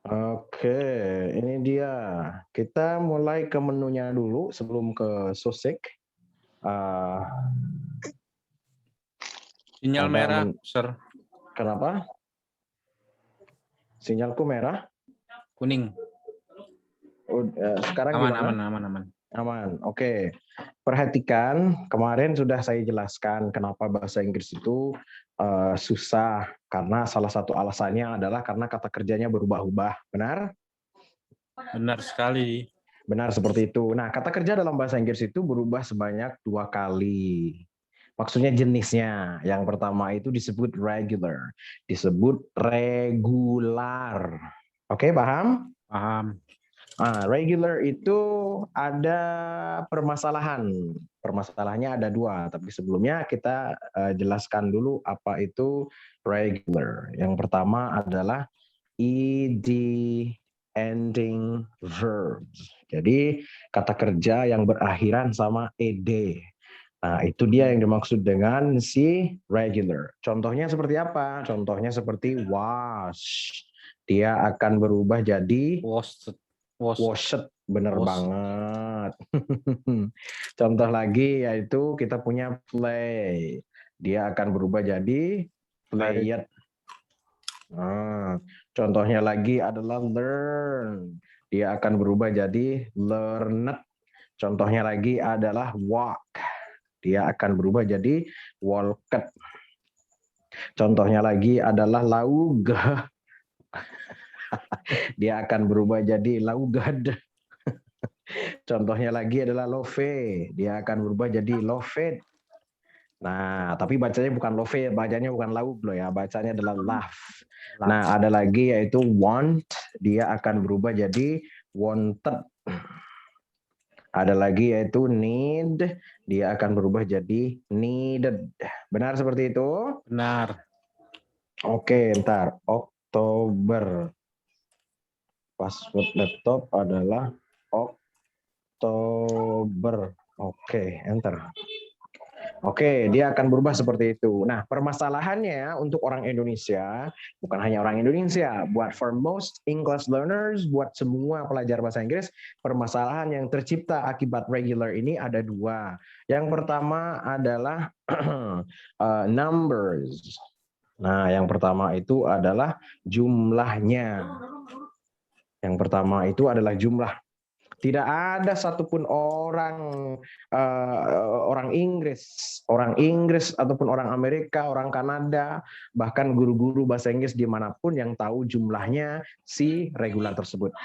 Oke, ini dia. Kita mulai ke menunya dulu sebelum ke Susik. Uh, Sinyal ada merah, Sir. Kenapa? Sinyalku merah? Kuning. Sekarang Aman, gimana? aman. Aman. Oke. Perhatikan, kemarin sudah saya jelaskan kenapa bahasa Inggris itu susah. Karena salah satu alasannya adalah karena kata kerjanya berubah-ubah. Benar? Benar sekali. Benar seperti itu. Nah, kata kerja dalam bahasa Inggris itu berubah sebanyak 2 kali. Maksudnya jenisnya. Yang pertama itu disebut regular, disebut regular. Oke, paham? Paham. Regular itu ada permasalahan. Permasalahannya ada 2, tapi sebelumnya kita jelaskan dulu apa itu regular. Yang pertama adalah ed ending verbs. Jadi kata kerja yang berakhiran sama ed. Nah, itu dia yang dimaksud dengan si regular. Contohnya seperti apa? Contohnya seperti wash. Dia akan berubah jadi washed. Bener banget. Contoh lagi yaitu kita punya play. Dia akan berubah jadi played. Nah, contohnya lagi adalah learn. Dia akan berubah jadi learned. Contohnya lagi adalah walk. Dia akan berubah jadi walked. Contohnya lagi adalah laug. Dia akan berubah jadi laugad. Contohnya lagi adalah love. Dia akan berubah jadi loved. Nah, tapi bacanya bukan love, bacanya bukan laug loh ya, bacanya adalah laugh. Nah, ada lagi yaitu want, dia akan berubah jadi wanted. Ada lagi yaitu need, dia akan berubah jadi needed. Benar seperti itu? Benar. Oke, ntar Oktober. Password laptop adalah Oktober. Oke, enter. Oke, dia akan berubah seperti itu. Nah, permasalahannya untuk orang Indonesia, bukan hanya orang Indonesia, buat for most English learners, buat semua pelajar bahasa Inggris, permasalahan yang tercipta akibat regular ini ada 2. Yang pertama adalah numbers. Nah, yang pertama itu adalah jumlahnya. Yang pertama itu adalah jumlah. Tidak ada satupun orang Inggris ataupun orang Amerika, orang Kanada, bahkan guru-guru bahasa Inggris dimanapun yang tahu jumlahnya si regular tersebut.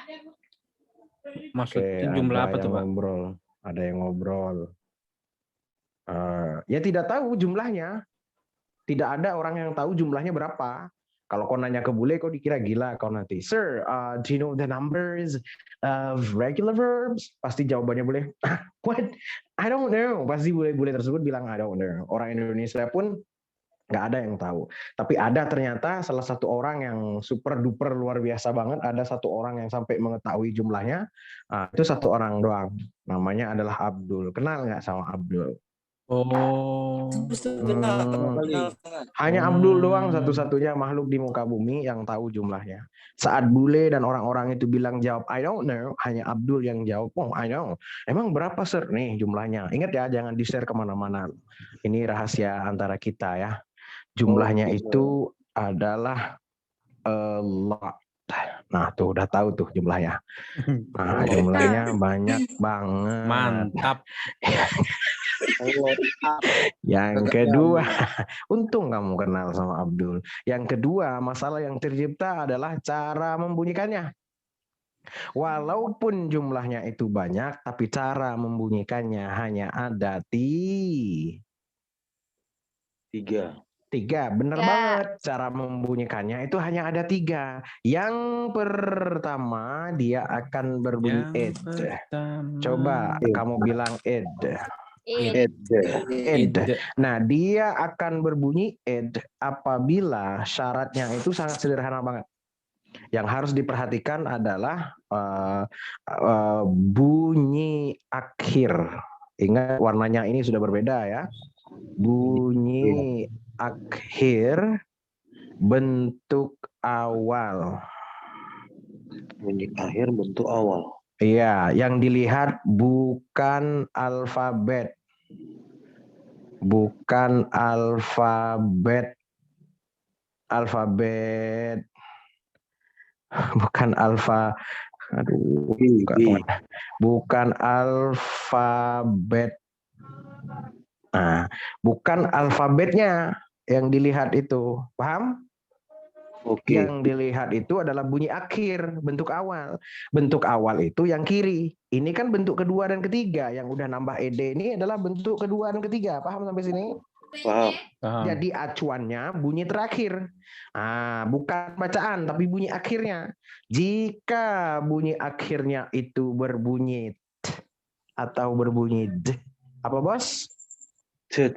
Maksudnya jumlah apa tuh, Pak? Ada yang ngobrol. Ya tidak tahu jumlahnya. Tidak ada orang yang tahu jumlahnya berapa. Kalau kau nanya ke bule, kau dikira gila kau nanti. Sir, do you know the numbers of regular verbs? Pasti jawabannya bule, what? I don't know. Pasti bule-bule tersebut bilang I don't know. Orang Indonesia pun nggak ada yang tahu. Tapi ada ternyata salah satu orang yang super duper luar biasa banget. Ada satu orang yang sampai mengetahui jumlahnya. Itu satu orang doang. Namanya adalah Abdul. Kenal nggak sama Abdul? Oh. Hanya Abdul doang satu-satunya makhluk di muka bumi yang tahu jumlahnya. Saat bule dan orang-orang itu bilang jawab I don't know, hanya Abdul yang jawab oh I know. Emang berapa sir nih jumlahnya? Ingat ya jangan di-share kemana-mana. Ini rahasia antara kita ya. Jumlahnya itu adalah a lot. Nah tuh udah tahu tuh jumlahnya. Nah jumlahnya banyak banget. Mantap. Yang kedua, untung kamu kenal sama Abdul. Yang kedua, masalah yang tercipta adalah cara membunyikannya. Walaupun jumlahnya itu banyak, tapi cara membunyikannya hanya ada tiga. Bener banget. Cara membunyikannya itu hanya ada 3. Yang pertama, dia akan berbunyi ed. Coba kamu bilang ed. Ed. Nah, dia akan berbunyi ed apabila syaratnya itu sangat sederhana banget. Yang harus diperhatikan adalah bunyi akhir. Ingat warnanya ini sudah berbeda ya. Bunyi akhir bentuk awal. Bunyi akhir bentuk awal. Iya, yang dilihat bukan alfabet. Bukan alfabet. Bukan alfa. Aduh, bukan alfabet. Nah, bukan alfabetnya yang dilihat itu. Paham? Oke. Yang dilihat itu adalah bunyi akhir, bentuk awal. Bentuk awal itu yang kiri. Ini kan bentuk kedua dan ketiga. Yang udah nambah ed ini adalah bentuk kedua dan ketiga. Paham sampai sini? Paham. Jadi acuannya bunyi terakhir. Bukan bacaan, tapi bunyi akhirnya. Jika bunyi akhirnya itu berbunyi t atau berbunyi d, apa bos? Cet.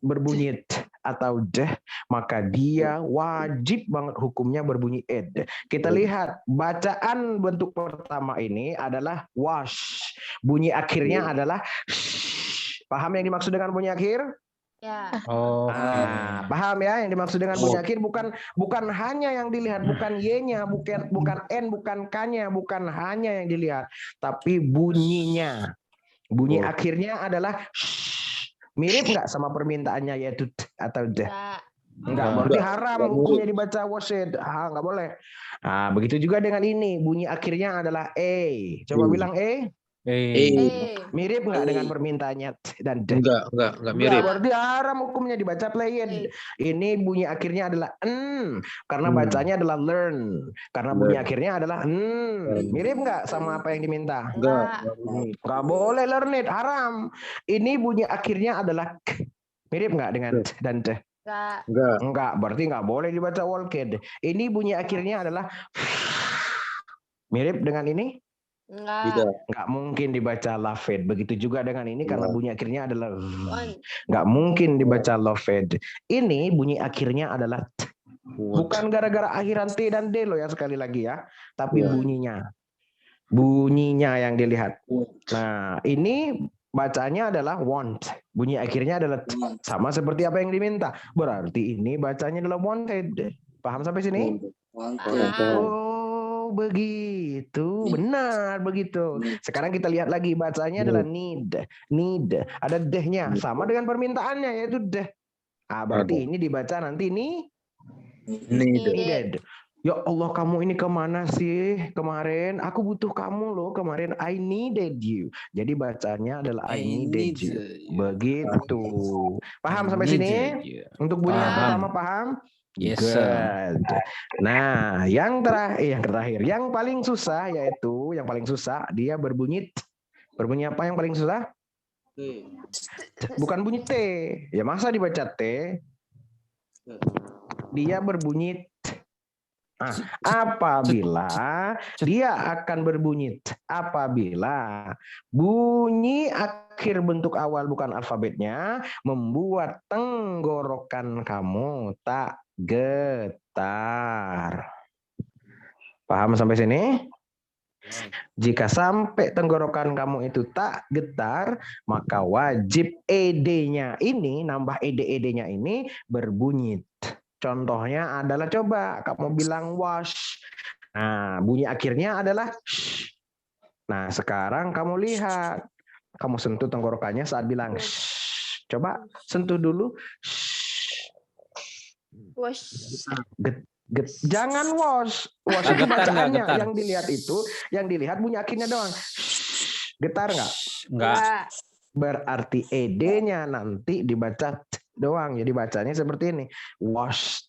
Berbunyi t atau d, maka dia wajib banget hukumnya berbunyi ed. Kita lihat bacaan bentuk pertama ini adalah wash. Bunyi akhirnya adalah sh. Paham yang dimaksud dengan bunyi akhir? Ya. Paham ya yang dimaksud dengan bunyi akhir? Bukan hanya yang dilihat, bukan y-nya, bukan n, bukan k-nya, bukan hanya yang dilihat, tapi bunyinya. Bunyi akhirnya adalah sh. Mirip nggak sama permintaannya yaitu t atau d? Enggak, berarti haram hukumnya dibaca wasid. Nggak boleh. Begitu juga dengan ini. Bunyi akhirnya adalah e. Coba bilang e. Mirip nggak dengan permintaannya t dan d? Enggak mirip. Berarti haram hukumnya dibaca played. Ini bunyi akhirnya adalah n. Karena bacanya adalah learn. Karena bunyi akhirnya adalah n. Mirip nggak sama apa yang diminta? Nggak boleh learn it, haram. Ini bunyi akhirnya adalah k. Mirip nggak dengan t dan d? Enggak, berarti nggak boleh dibaca walked. Ini bunyi akhirnya adalah mirip dengan ini? Nggak mungkin dibaca lafed. Begitu juga dengan ini karena bunyi akhirnya adalah nggak mungkin dibaca lafed. Ini bunyi akhirnya adalah t. Bukan gara-gara akhiran t dan d loh ya, sekali lagi ya, tapi bunyinya yang dilihat. Nah, ini bacanya adalah want. Bunyi akhirnya adalah t. Sama seperti apa yang diminta. Berarti ini bacanya adalah wanted. Paham sampai sini? Oh, begitu. Benar begitu. Sekarang kita lihat lagi bacanya adalah need. Need. Ada deh-nya. Sama dengan permintaannya yaitu deh. Berarti ini dibaca nanti needed. Ya Allah, kamu ini kemana sih kemarin? Aku butuh kamu loh kemarin. I needed you. Jadi bacanya adalah I needed you. Begitu. Paham sampai sini? Untuk bunyi yang pertama paham? Yes, Good. Nah, yang terakhir, yang paling susah yaitu dia berbunyi t. Berbunyi apa yang paling susah? Bukan bunyi t. Ya masa dibaca t? Dia berbunyi t. Apabila dia akan berbunyi t, apabila bunyi akhir bentuk awal bukan alfabetnya membuat tenggorokan kamu tak getar. Paham sampai sini? Jika sampai tenggorokan kamu itu tak getar, maka wajib ed-nya ini, nambah ed-nya ini berbunyi t. Contohnya adalah coba kamu bilang wash. Nah, bunyi akhirnya adalah sh. Nah, sekarang kamu lihat. Kamu sentuh tenggorokannya saat bilang sh. Coba sentuh dulu. Wash. Jangan wash. Wash itu bacaannya. Yang dilihat bunyi akhirnya doang. Getar nggak? Enggak. Berarti ed-nya nanti dibaca t doang. Jadi bacanya seperti ini. Washed.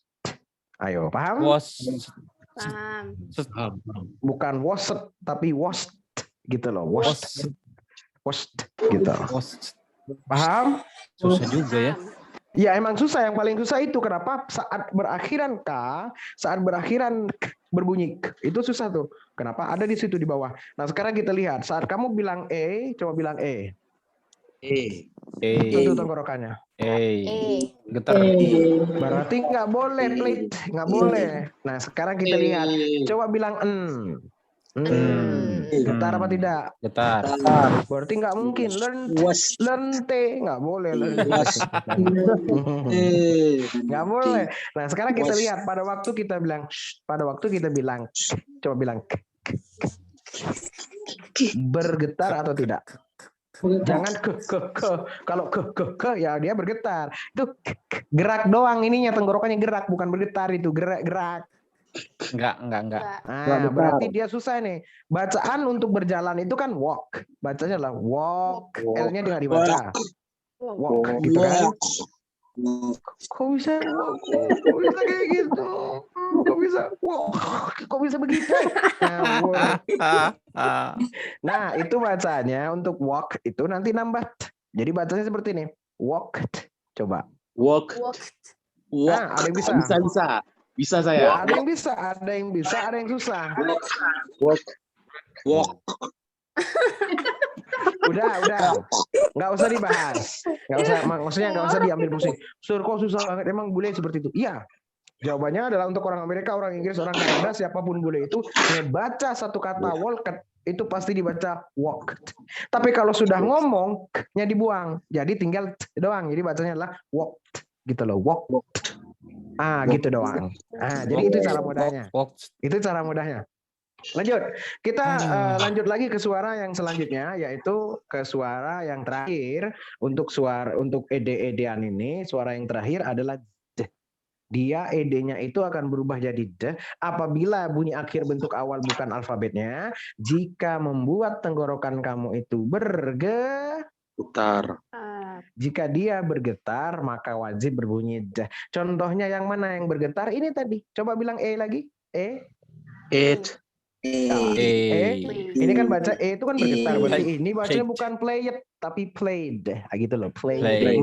Ayo, paham? Paham. Bukan washed, tapi washed gitu loh. Washed. Washed gitu. Paham? Susah juga ya. Ya emang susah. Yang paling susah itu kenapa? Saat berakhiran k, saat berakhiran k, berbunyi k, itu susah tuh. Kenapa? Ada di situ di bawah. Nah sekarang kita lihat. Saat kamu bilang coba bilang Tentu tenggorokannya. Getar. Berarti nggak boleh plate, nggak boleh. Nah sekarang kita lihat. Coba bilang Getar apa tidak? Getar. Berarti nggak mungkin. Was. Learn T nggak boleh. Was. Nggak boleh. Nah sekarang kita Was. lihat pada waktu kita bilang, coba bilang bergetar atau tidak? Jangan ke. Kalau ke ya dia bergetar. Itu gerak doang ininya, tenggorokannya gerak, bukan bergetar itu, gerak. Enggak. Nah, berarti dia susah nih. Bacaan untuk berjalan itu kan walk. Bacanya adalah walk. L-nya dia nggak dibaca. Walk gitu kan. Kok bisa kayak gitu? Kok bisa begitu? Nah, itu bacanya untuk walk itu nanti nambah. Jadi bacanya seperti ini. Walked. Coba. Walk. Nah, ada yang bisa. Bisa saya. Ada yang bisa, ada yang susah. Walk. Udah. Nggak usah dibahas. Maksudnya nggak usah diambil pusing. Sur, kok susah banget, emang bule seperti itu? Iya. Jawabannya adalah untuk orang Amerika, orang Inggris, orang Kanada, siapapun bule itu, ngebaca satu kata walked, itu pasti dibaca walked. Tapi kalau sudah ngomong, nya dibuang. Jadi tinggal doang. Jadi bacanya adalah walked. Gitu loh, walked. Gitu doang. Jadi itu cara mudahnya. Itu cara mudahnya. Lanjut. Kita lanjut lagi ke suara yang selanjutnya, yaitu ke suara yang terakhir. Untuk ed-edan ini, suara yang terakhir adalah d. Dia ed-nya itu akan berubah jadi d apabila bunyi akhir bentuk awal bukan alfabetnya, jika membuat tenggorokan kamu itu Putar. jika dia bergetar, maka wajib berbunyi d. Contohnya yang mana yang bergetar? Ini tadi. Coba bilang E lagi. It. Ini kan baca E itu kan bergetar. Berarti ini bacanya bukan played, tapi played. Gitu loh. Played.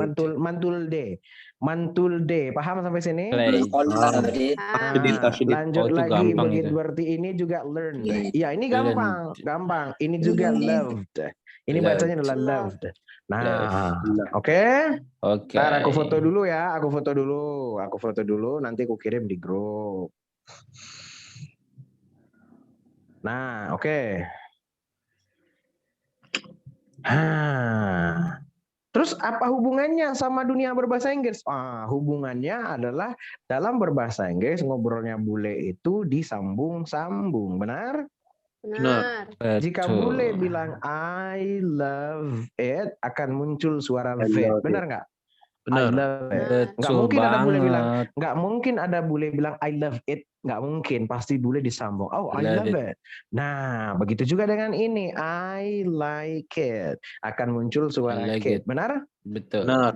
Mantul D. Paham sampai sini? Lanjut lagi. Berarti ini juga learn. Iya, ini gampang. Ini juga loved. Ini bacanya adalah loved. Nah, oke. Ntar aku foto dulu ya. Aku foto dulu. Nanti aku kirim di grup. Nah, oke. Terus apa hubungannya sama dunia berbahasa Inggris? Hubungannya adalah dalam berbahasa Inggris ngobrolnya bule itu disambung-sambung, benar? Benar. Jika bule bilang I love it, akan muncul suara V, benar nggak? Benar. I love it. Nggak mungkin ada bule bilang I love it, nggak mungkin. Pasti bule disambung. Oh, I love it. Nah, begitu juga dengan ini. I like it. Akan muncul suara it. Benar? Betul. Benar.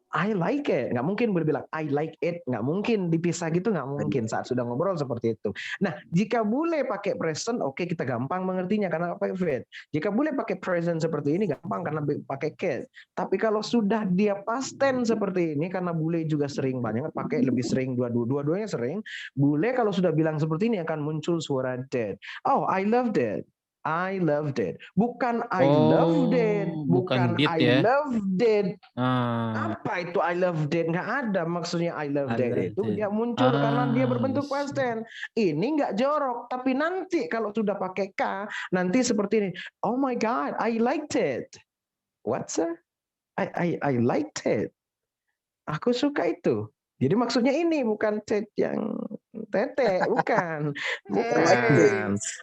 I like it. Nggak mungkin boleh bilang I like it. Nggak mungkin dipisah gitu, nggak mungkin saat sudah ngobrol seperti itu. Nah, jika bule pakai present, oke, kita gampang mengertinya karena pakai verb. Jika bule pakai present seperti ini, gampang karena pakai can. Tapi kalau sudah dia past tense seperti ini, karena bule juga sering banyak pakai, lebih sering dua-duanya sering. Bule kalau sudah bilang seperti ini akan muncul suara did. Oh, I loved it. I loved it. Bukan I loved it. Bukan did, I ya. loved it. Apa itu I loved it? Nggak ada maksudnya I loved it. Itu dia muncul karena dia berbentuk past tense. Ini nggak jorok. Tapi nanti kalau sudah pakai K, nanti seperti ini. Oh my God, I liked it. What, sir? I liked it. Aku suka itu. Jadi maksudnya ini bukan chat yang tete, bukan.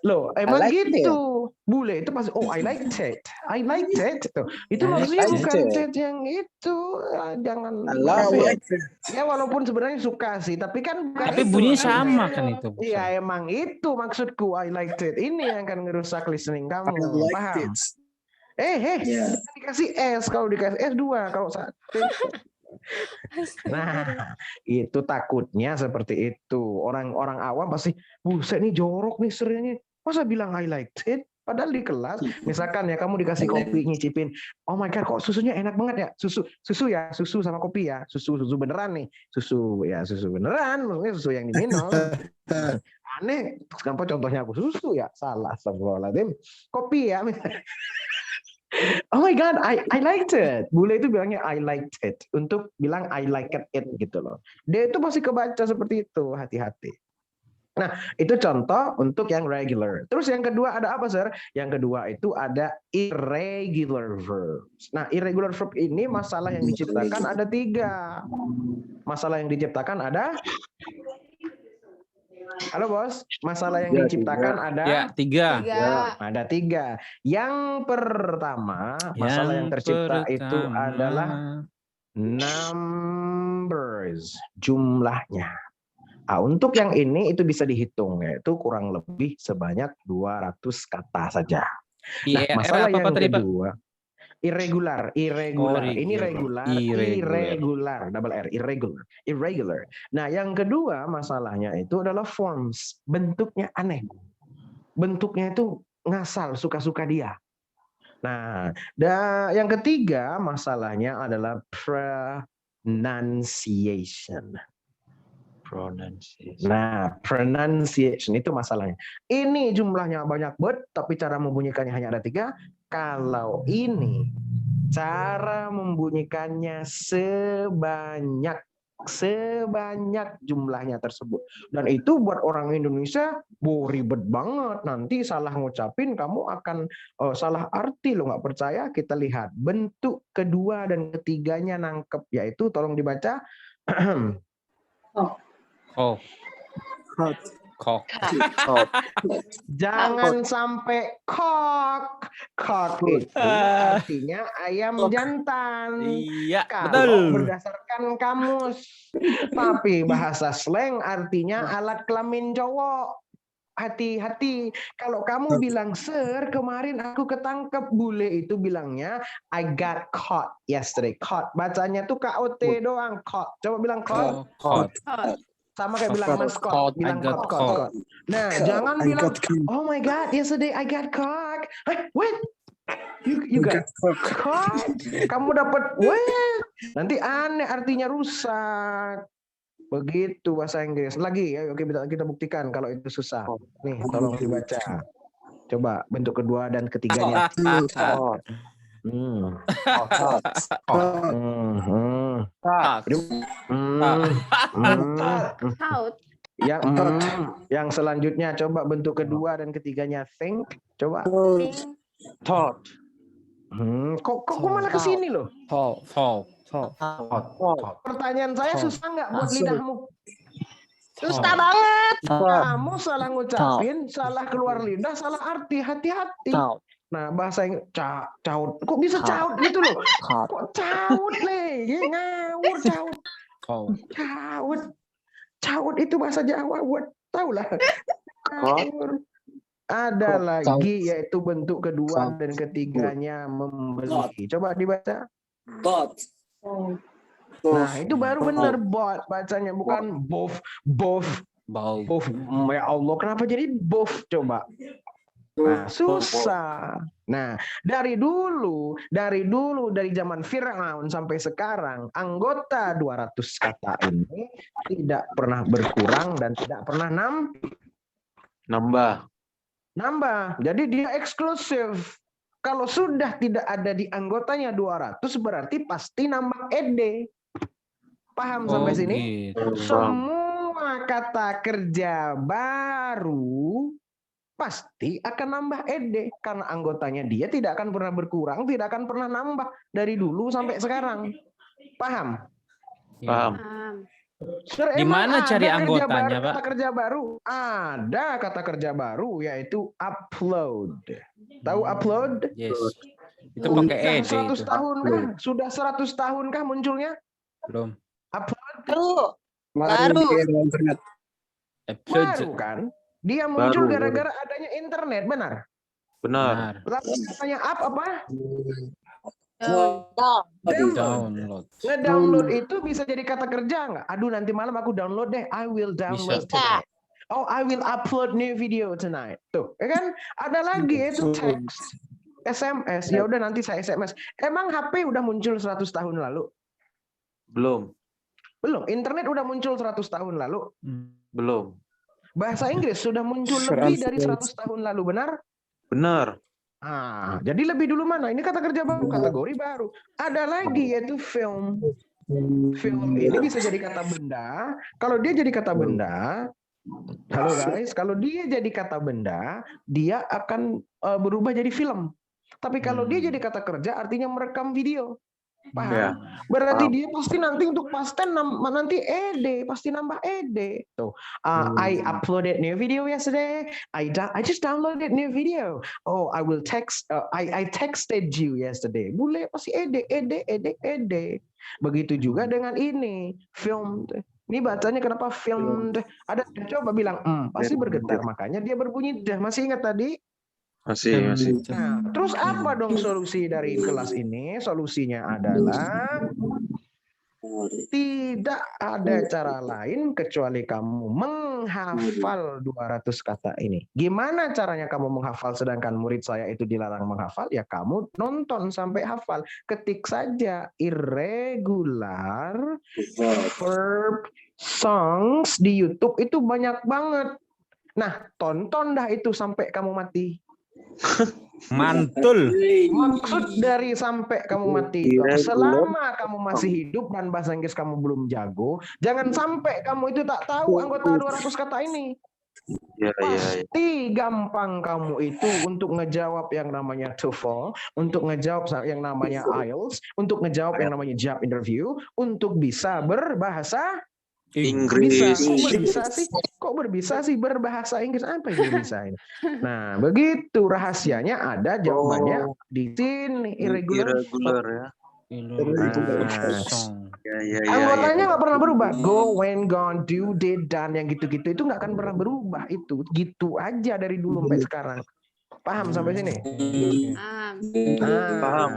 Loh, emang gitu. Bule itu pasti, oh I like it. I like it. Itu maksudnya bukan chat yang itu. Jangan. Ya walaupun sebenarnya suka sih, tapi kan bukan. Tapi bunyinya sama kan itu. Iya, emang itu maksudku I like it. Ini yang akan ngerusak listening kamu. Paham? Dikasih S, kalau dikasih S 2, kalau 1. Nah, itu takutnya seperti itu. Orang-orang awam pasti, buset nih jorok nih serinya. Masa bilang I liked it? Padahal di kelas, misalkan ya kamu dikasih kopi nyicipin, oh my God, kok susunya enak banget ya. Susu ya, susu sama kopi ya. Susu beneran nih. Susu beneran, maksudnya susu yang diminum. Aneh, kenapa contohnya aku susu ya? Salah, astagfirullahaladzim. Kopi ya. Oh my God, I liked it. Bule itu bilangnya I liked it. Untuk bilang I liked it gitu loh. Dia itu masih kebaca seperti itu. Hati-hati. Itu contoh untuk yang regular. Terus yang kedua ada apa, Sir? Yang kedua itu ada irregular verbs. Nah, irregular verb ini masalah yang diciptakan ada 3. Masalah yang diciptakan ada. Halo, Bos. Masalah yang diciptakan ada. Ya, 3. Tiga. Ada 3. Yang pertama, masalah yang tercipta itu adalah numbers, jumlahnya. Untuk yang ini itu bisa dihitung, yaitu kurang lebih sebanyak 200 kata saja. Nah, masalah yang kedua, irregular. Ini regular, double R, irregular. Nah, yang kedua masalahnya itu adalah forms, bentuknya aneh. Bentuknya itu ngasal, suka-suka dia. Nah, yang ketiga masalahnya adalah pronunciation. Nah, pronunciation itu masalahnya. Ini jumlahnya banyak banget, tapi cara membunyikannya hanya ada 3. Kalau ini, cara membunyikannya sebanyak jumlahnya tersebut. Dan itu buat orang Indonesia, ribet banget. Nanti salah ngucapin, kamu akan salah arti. Lo nggak percaya? Kita lihat bentuk kedua dan ketiganya nangkep, yaitu tolong dibaca. Jangan sampai kok. Kok itu artinya ayam jantan. Iya, Kalau betul. berdasarkan kamus. Tapi bahasa slang artinya alat kelamin cowok. Hati-hati. Kalau kamu bilang, Sir, kemarin aku ketangkep, bule itu bilangnya I got caught yesterday. Caught. Bacanya tuh KOT doang. Caught. Coba bilang caught. Sama kayak bilang mascot, bilang caught. Nah, jangan bilang, oh my God, yesterday I got caught. What? You got caught? Kamu dapat what? Nanti aneh, artinya rusak. Begitu bahasa Inggris. Lagi ya, oke kita buktikan kalau itu susah. Nih, tolong dibaca. Coba bentuk kedua dan ketiganya. Yang selanjutnya coba bentuk kedua dan ketiganya think. Coba. Thought. Kok malah ke sini loh? Thought. Pertanyaan saya susah nggak buat lidahmu? Susah banget. Kamu salah ngucapin, salah keluar lidah, salah arti. Hati-hati. Nah, bahasa yang caut. Kok bisa caut gitu loh? Kok caut, Le? Ngawur caut. Caut itu bahasa Jawa, buat tahu lah. Ngawur. Ada lagi yaitu bentuk kedua dan ketiganya membeli. Coba dibaca. Bot. Nah, itu baru benar bot bacanya, bukan both. Ya Allah, kenapa jadi both coba? Nah, susah. Nah, dari zaman Firaun sampai sekarang, anggota 200 kata ini tidak pernah berkurang dan tidak pernah nambah. Jadi dia eksklusif. Kalau sudah tidak ada di anggotanya 200, berarti pasti nambah ed. Paham sampai sini? Gitu. Semua kata kerja baru pasti akan nambah ed. Karena anggotanya dia tidak akan pernah berkurang, tidak akan pernah nambah dari dulu sampai sekarang. Paham? Paham. Di mana cari anggotanya, Pak? Kata kerja baru. Ada kata kerja baru yaitu upload. Tahu upload? Yes. Itu pakai ed. 100 tahun kah? Sudah 100 tahun kah munculnya? Belum. Upload. Baru. Baru kan? Dia muncul gara-gara adanya internet, benar? Benar. Lalu katanya apa? Download. Ngedownload itu bisa jadi kata kerja nggak? Aduh, nanti malam aku download deh. I will download tonight. Oh, I will upload new video tonight. Tuh, ya kan? Ada lagi itu text, SMS. Ya udah nanti saya SMS. Emang HP udah muncul 100 tahun lalu? Belum. Internet udah muncul 100 tahun lalu? Belum. Bahasa Inggris sudah muncul lebih dari 100 tahun lalu, benar? Benar. Jadi lebih dulu mana? Ini kata kerja baru, kategori baru. Ada lagi yaitu film. Film ini bisa jadi kata benda. Kalau dia jadi kata benda, Halo guys, kalau dia jadi kata benda, dia akan berubah jadi film. Tapi kalau dia jadi kata kerja, artinya merekam video. Paham? Ya. Berarti Paham. dia pasti nanti untuk past tense nanti ed, pasti nambah ed. Tuh, I uploaded new video yesterday. I just downloaded new video. Oh, I will text. I texted you yesterday. Boleh pasti ed. Begitu juga dengan ini film. Ini bacanya kenapa film? Ada coba bilang pasti bergetar, makanya dia berbunyi dah. Masih ingat tadi? Masih. Nah, terus apa dong solusi dari kelas ini? Solusinya adalah tidak ada cara lain kecuali kamu menghafal 200 kata ini. Gimana caranya kamu menghafal sedangkan murid saya itu dilarang menghafal? Ya kamu nonton sampai hafal. Ketik saja irregular verb songs di YouTube itu banyak banget. Nah, tonton dah itu sampai kamu mati. Mantul. Maksud dari sampai kamu mati itu, selama kamu masih hidup dan bahasa Inggris kamu belum jago, jangan sampai kamu itu tak tahu anggota 200 kata ini. Ya. Pasti gampang kamu itu untuk ngejawab yang namanya TOEFL, untuk ngejawab yang namanya IELTS, untuk ngejawab yang namanya job interview, untuk bisa berbahasa Inggris. Kok berbisa sih berbahasa Inggris? Apa yang berbisa ini? Nah, begitu rahasianya ada jawabannya di sini irregular ya. Anggotanya nggak pernah berubah. Go, when, gone, do, did, done, yang gitu-gitu itu nggak akan pernah berubah itu. Gitu aja dari dulu sampai sekarang. Paham sampai sini? Paham.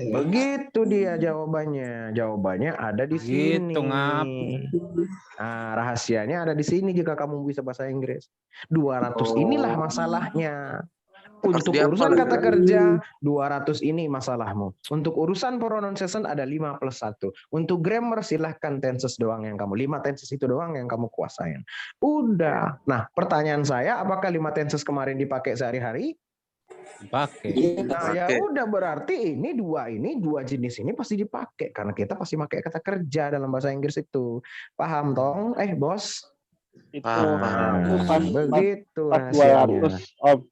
Begitu dia jawabannya. Jawabannya ada di sini. Gitu, Ngap. Nah, rahasianya ada di sini jika kamu bisa bahasa Inggris. 200 inilah masalahnya. Untuk urusan kata kerja, 200 ini masalahmu. Untuk urusan pronunciation ada 5+1. Untuk grammar silahkan tenses doang yang kamu. 5 tenses itu doang yang kamu kuasain. Udah. Nah, pertanyaan saya, apakah 5 tenses kemarin dipakai sehari-hari? Pakai. Nah, ya udah berarti ini dua jenis ini pasti dipakai. Karena kita pasti pakai kata kerja dalam bahasa Inggris itu. Paham, Tong? Bos? Paham. Begitu Pas rahasianya. 200,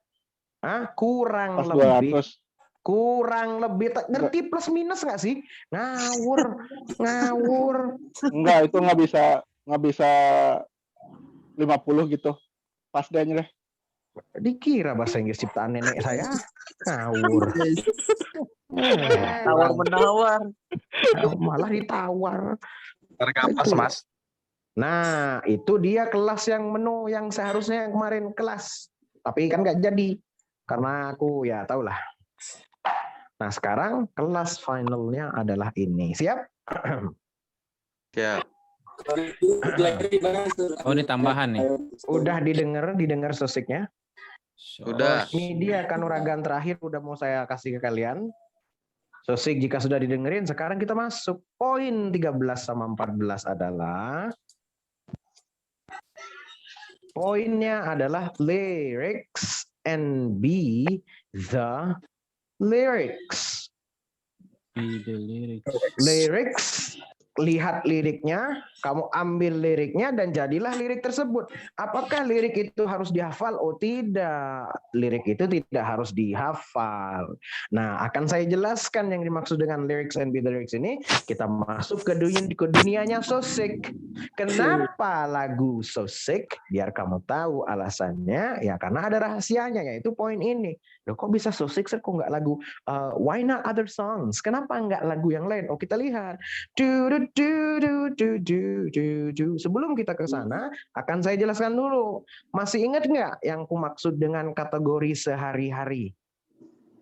Kurang pas lebih. 200. Kurang lebih. Ngerti plus minus nggak sih? Ngawur. Enggak, itu nggak bisa 50 gitu. Pas deh deh. Dikira bahasa Inggris ciptaan nenek saya. Ngawur. Tawar-menawar. Malah ditawar. Terkapas, Mas. Nah, itu dia kelas yang menu yang seharusnya kemarin kelas. Tapi kan nggak jadi. Karena aku ya tahulah. Nah, sekarang kelas finalnya adalah ini. Siap? Siap. Oh, ini tambahan nih. Udah didengar sosiknya? Sudah. Ini dia kanuragan terakhir udah mau saya kasih ke kalian. Sosik jika sudah didengerin, sekarang kita masuk. Poin 13 sama 14 adalah poinnya adalah lyrics and be the lyrics. Be the lyrics. Lyrics, lihat liriknya, kamu ambil liriknya dan jadilah lirik tersebut. Apakah lirik itu harus dihafal? Oh tidak, lirik itu tidak harus dihafal. Nah, akan saya jelaskan yang dimaksud dengan lyrics and be the lyrics ini. Kita masuk ke dunianya So Sick. Kenapa lagu So Sick? Biar kamu tahu alasannya, ya karena ada rahasianya, yaitu poin ini. Loh, kok bisa So Sick? Kok nggak lagu Why Not Other Songs? Kenapa nggak lagu yang lain? Oh, kita lihat. Sebelum kita ke sana, akan saya jelaskan dulu. Masih ingat nggak yang ku maksud dengan kategori sehari-hari?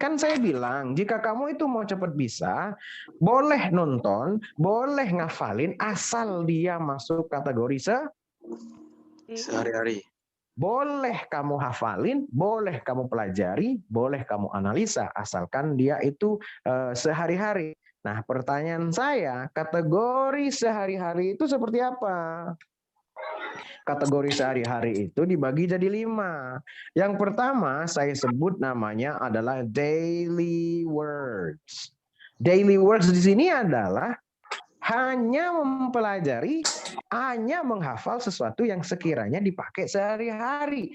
Kan saya bilang, jika kamu itu mau cepat bisa, boleh nonton, boleh ngafalin, asal dia masuk kategori Sehari-hari. boleh kamu hafalin, boleh kamu pelajari, boleh kamu analisa, asalkan dia itu sehari-hari. Nah, pertanyaan saya, kategori sehari-hari itu seperti apa? Kategori sehari-hari itu dibagi jadi 5. Yang pertama saya sebut namanya adalah daily words. Daily words di sini adalah hanya mempelajari, hanya menghafal sesuatu yang sekiranya dipakai sehari-hari.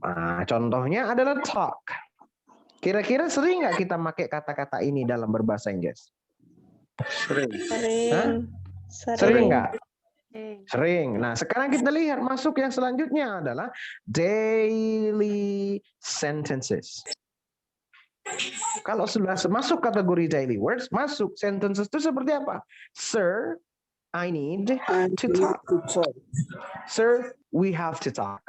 Nah, contohnya adalah talk. Kira-kira sering nggak kita pakai kata-kata ini dalam berbahasa Inggris? Sering. Hah? Sering nggak? Sering. Nah, sekarang kita lihat masuk yang selanjutnya adalah daily sentences. Kalau sudah masuk kategori daily words, masuk sentences itu seperti apa? Sir, I need to talk. Sir, we have to talk.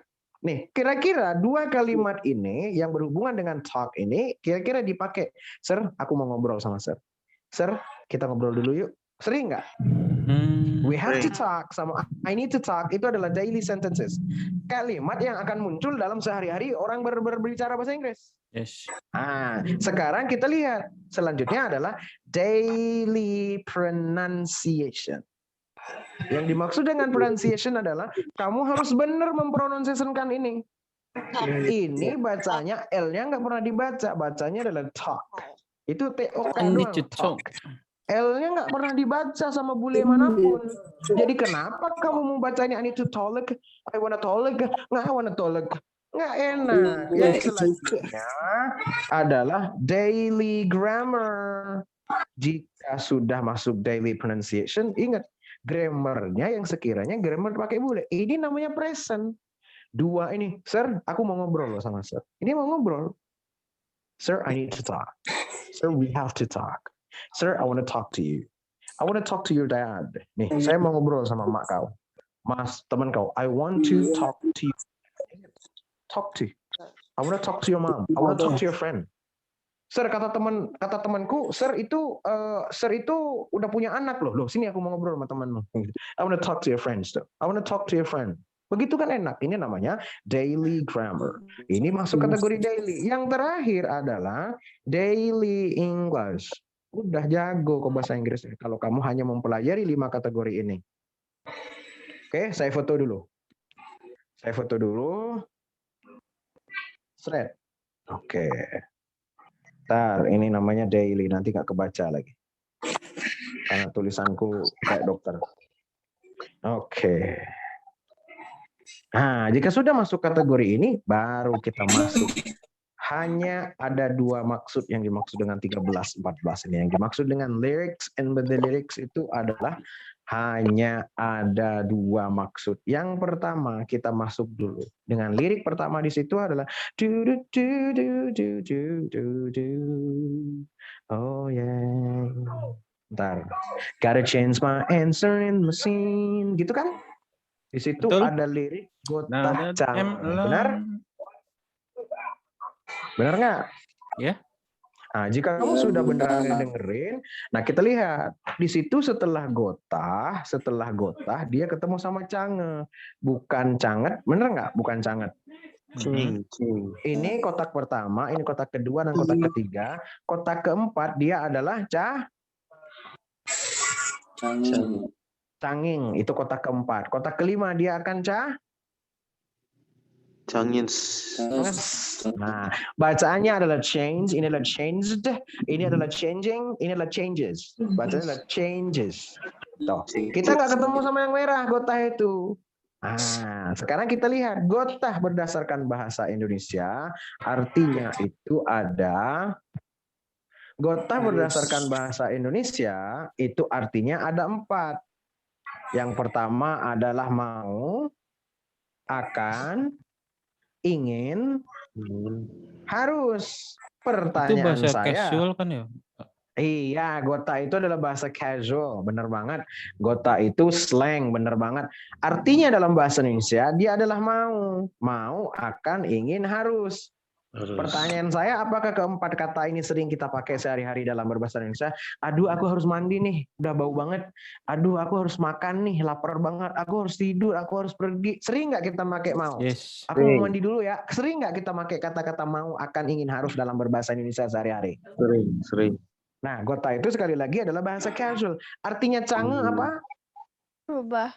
Nih, kira-kira dua kalimat ini yang berhubungan dengan talk ini kira-kira dipakai. Sir, aku mau ngobrol sama Sir. Sir, kita ngobrol dulu yuk. Sering nggak? We have to talk sama I need to talk itu adalah daily sentences. Kalimat yang akan muncul dalam sehari-hari orang berbicara bahasa Inggris. Yes. Sekarang kita lihat. Selanjutnya adalah daily pronunciation. Yang dimaksud dengan pronunciation adalah kamu harus benar mempronunciationkan ini. Ini bacanya L-nya nggak pernah dibaca. Bacanya adalah talk. Itu T-O-K doang. Talk. L-nya nggak pernah dibaca sama bule manapun. Jadi kenapa kamu mau bacanya I need to talk? I wanna talk. Nggak I wanna talk. Nggak enak. Yang selanjutnya adalah daily grammar. Jika sudah masuk daily pronunciation, ingat grammarnya yang sekiranya grammar pakai bule. Ini namanya present. Dua ini, Sir, aku mau ngobrol loh sama Sir. Ini mau ngobrol. Sir, I need to talk. Sir, we have to talk. Sir, I want to talk to you. I want to talk to your dad. Nih, saya mau ngobrol sama mak kau. Mas, teman kau. I want to talk to you. Talk to. I want to talk to your mom. I want to talk to your friend. Sir, kata temanku, Sir itu udah punya anak loh. Loh, sini aku mau ngobrol sama temanmu. I want to talk to your friends. I want to talk to your friend. Begitu kan enak. Ini namanya daily grammar. Ini masuk kategori daily. Yang terakhir adalah daily English. Udah jago kok bahasa Inggris kalau kamu hanya mempelajari 5 kategori ini. Oke, saya foto dulu. Thread. Oke. Ntar, ini namanya daily. Nanti nggak kebaca lagi. Karena tulisanku kayak dokter. Oke. Nah, jika sudah masuk kategori ini, baru kita masuk. Hanya ada 2 maksud yang dimaksud dengan 13-14 ini. Yang dimaksud dengan lyrics and the lyrics itu adalah hanya ada 2 maksud. Yang pertama kita masuk dulu dengan lirik pertama di situ adalah do do do do do do do do. Oh yeah. Ntar. Gotta change my answering machine. Gitu kan? Di situ ada lirik gotah cang. Benar? Benar nggak? Ya. Nah, jika kamu sudah benar dengerin, nah kita lihat di situ setelah gotah dia ketemu sama cange, bukan canget, bener nggak? Bukan canget. Ini kotak pertama, ini kotak kedua dan kotak ketiga. Kotak keempat dia adalah canging. Itu kotak keempat. Kotak kelima dia akan Cangin. Nah, bacaannya adalah change, ini adalah changed, ini adalah changing, ini adalah changes. Bacaannya adalah changes. Tuh, kita nggak ketemu sama yang merah, gotah itu. Nah, sekarang kita lihat gotah berdasarkan bahasa Indonesia, artinya itu ada gotah berdasarkan bahasa Indonesia itu artinya ada 4. Yang pertama adalah mau, akan, ingin, harus. Pertanyaan itu bahasa saya. casual kan ya? Iya, gota itu adalah bahasa casual, bener banget. Gota itu slang, bener banget. Artinya dalam bahasa Indonesia dia adalah mau, akan, ingin, harus. Pertanyaan saya, apakah keempat kata ini sering kita pakai sehari-hari dalam berbahasa Indonesia? Aduh, aku harus mandi nih, udah bau banget. Aduh, aku harus makan nih, lapar banget. Aku harus tidur, aku harus pergi. Sering nggak kita pakai mau? Yes. Aku mau mandi dulu ya. Sering nggak kita pakai kata-kata mau, akan, ingin, harus dalam berbahasa Indonesia sehari-hari? Sering. Nah, gota itu sekali lagi adalah bahasa casual. Artinya cange apa? Berubah.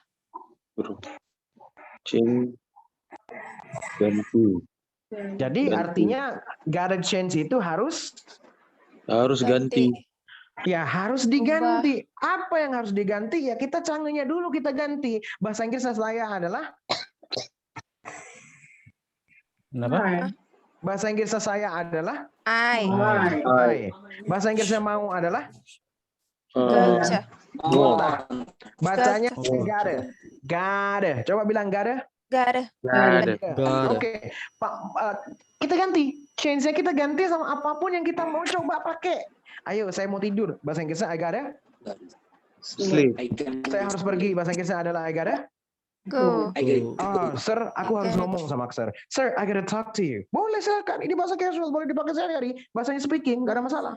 Ganti. Jadi artinya gotta change itu harus ganti. Ya harus diganti. Apa yang harus diganti? Ya kita cangenya dulu kita ganti. Bahasa Inggris saya adalah Kenapa? bahasa Inggris saya adalah I. I. Bahasa Inggrisnya mau adalah Gotcha. bacanya gotta. Gotta. Coba bilang gotta. Gotta. Nggak ada. Oke. Kita ganti. Change-nya kita ganti sama apapun yang kita mau coba pakai. Ayo, saya mau tidur. Bahasa Inggrisnya I gotta. Sleep. Saya harus pergi. Bahasa Inggrisnya adalah I gotta. Go. Oh, sir, aku harus ngomong sama sir. Sir, I gotta talk to you. Boleh, silakan. Ini bahasa casual, boleh dipakai sehari-hari. Bahasanya speaking, gak ada masalah.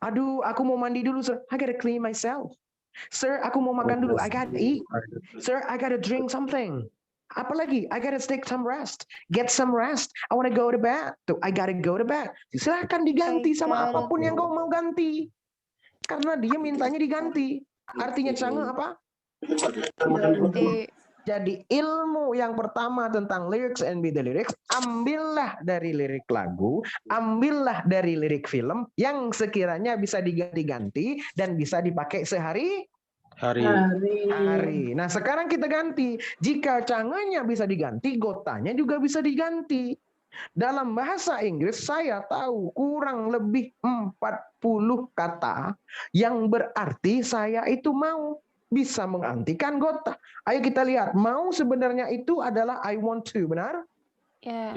Aduh, aku mau mandi dulu, sir. I gotta clean myself. Sir, aku mau makan dulu. I gotta eat. Sir, I gotta drink something. Apalagi, I gotta take some rest. Get some rest. I wanna go to bed. Tuh, I gotta go to bed. Silakan diganti sama apapun yang kau mau ganti. Karena dia mintanya diganti. Artinya canggih apa? Jadi ilmu yang pertama tentang lyrics and be the lyrics, ambillah dari lirik lagu, ambillah dari lirik film yang sekiranya bisa diganti-ganti dan bisa dipakai Hari. hari. Nah sekarang kita ganti. Jika canganya bisa diganti, gotanya juga bisa diganti. Dalam bahasa Inggris saya tahu kurang lebih 40 kata yang berarti saya itu mau. Bisa menggantikan gota. Ayo kita lihat. Mau sebenarnya itu adalah I want to. Benar? Ya.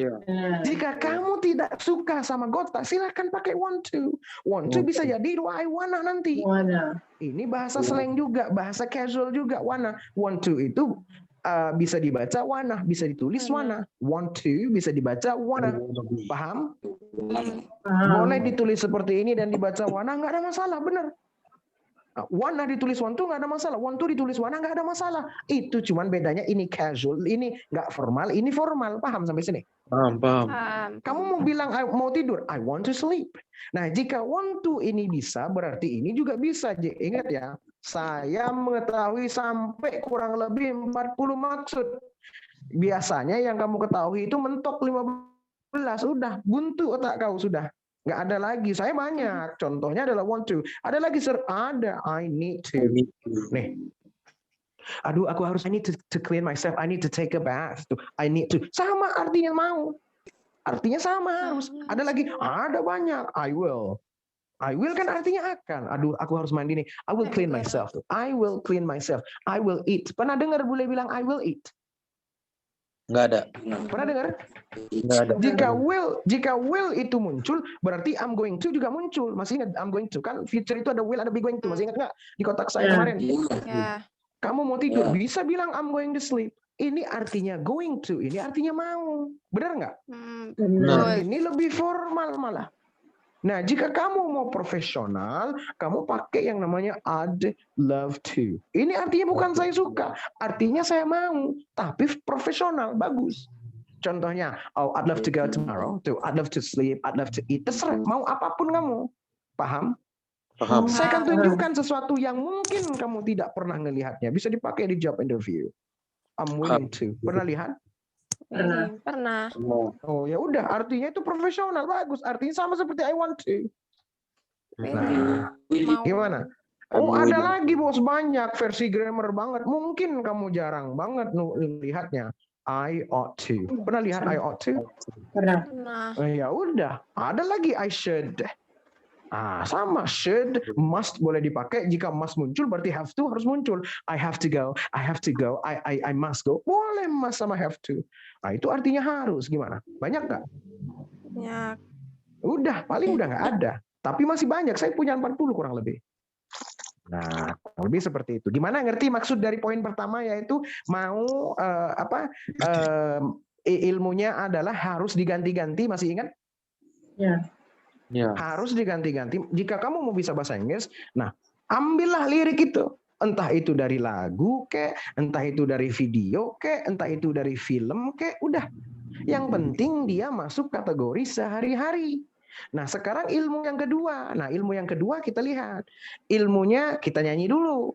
Jika kamu tidak suka sama gota, silakan pakai want to. Want to bisa jadi I wanna nanti. Ini bahasa slang juga. Bahasa casual juga. Wanna. Want to itu bisa dibaca wanna. Bisa ditulis wanna. Want to bisa dibaca wanna. Paham? Boleh ditulis seperti ini dan dibaca wanna. Nggak ada masalah. Benar. Wanna ditulis want to nggak ada masalah, want to ditulis wanna nggak ada masalah. Itu cuman bedanya ini casual, ini nggak formal, ini formal. Paham sampai sini? Paham. Kamu mau bilang mau tidur, I want to sleep. Nah jika want to ini bisa, berarti ini juga bisa. Ingat ya, saya mengetahui sampai kurang lebih 40 maksud. Biasanya yang kamu ketahui itu mentok 15, udah buntu otak kau sudah. Nggak ada lagi. Saya banyak. Contohnya adalah want to. Ada lagi, sir. Ada. I need to. Nih. Aduh, aku harus. I need to clean myself. I need to take a bath. I need to. Sama artinya mau. Artinya sama harus. Ada lagi. Ada banyak. I will. I will kan artinya akan. Aduh, aku harus mandi nih. I will clean myself. I will clean myself. I will eat. Pernah dengar bule bilang I will eat? Nggak ada. Pernah dengar? Nggak ada. Jika will itu muncul, berarti I'm going to juga muncul. Masih ingat I'm going to kan? Future itu ada will, ada be going to. Masih ingat nggak di kotak saya kemarin? Ya. Kamu mau tidur, bisa bilang I'm going to sleep. Ini artinya going to, ini artinya mau. Benar nggak? Benar. Ini lebih formal malah. Nah, jika kamu mau profesional, kamu pakai yang namanya I'd love to. Ini artinya bukan saya suka, artinya saya mau, tapi profesional, bagus. Contohnya, oh I'd love to go tomorrow, I'd love to sleep, I'd love to eat. Terserah, mau apapun kamu. Paham? Paham. Saya akan tunjukkan sesuatu yang mungkin kamu tidak pernah ngelihatnya. Bisa dipakai di job interview. I'm willing to. Pernah lihat? Pernah. Oh ya udah, artinya itu profesional, bagus. Artinya sama seperti I want to. Nah, gimana? Oh ada lagi bos, banyak versi grammar banget. Mungkin kamu jarang banget lihatnya. I ought to. Pernah lihat I ought to? Pernah. Ya udah, ada lagi I should. Sama, should, must boleh dipakai. Jika must muncul berarti have to harus muncul. I have to go, I have to go, I must go. Boleh must sama have to. Itu artinya harus. Gimana? Banyak nggak? Banyak. Udah, paling udah nggak ada. Tapi masih banyak. Saya punya 40 kurang lebih. Nah, lebih seperti itu. Gimana ngerti maksud dari poin pertama yaitu mau ilmunya adalah harus diganti-ganti. Masih ingat? Ya. Ya. Harus diganti-ganti. Jika kamu mau bisa bahasa Inggris, nah ambillah lirik itu. Entah itu dari lagu kek, entah itu dari video kek, entah itu dari film kek, udah. Yang penting dia masuk kategori sehari-hari. Nah sekarang ilmu yang kedua. Nah ilmu yang kedua kita lihat. Ilmunya kita nyanyi dulu.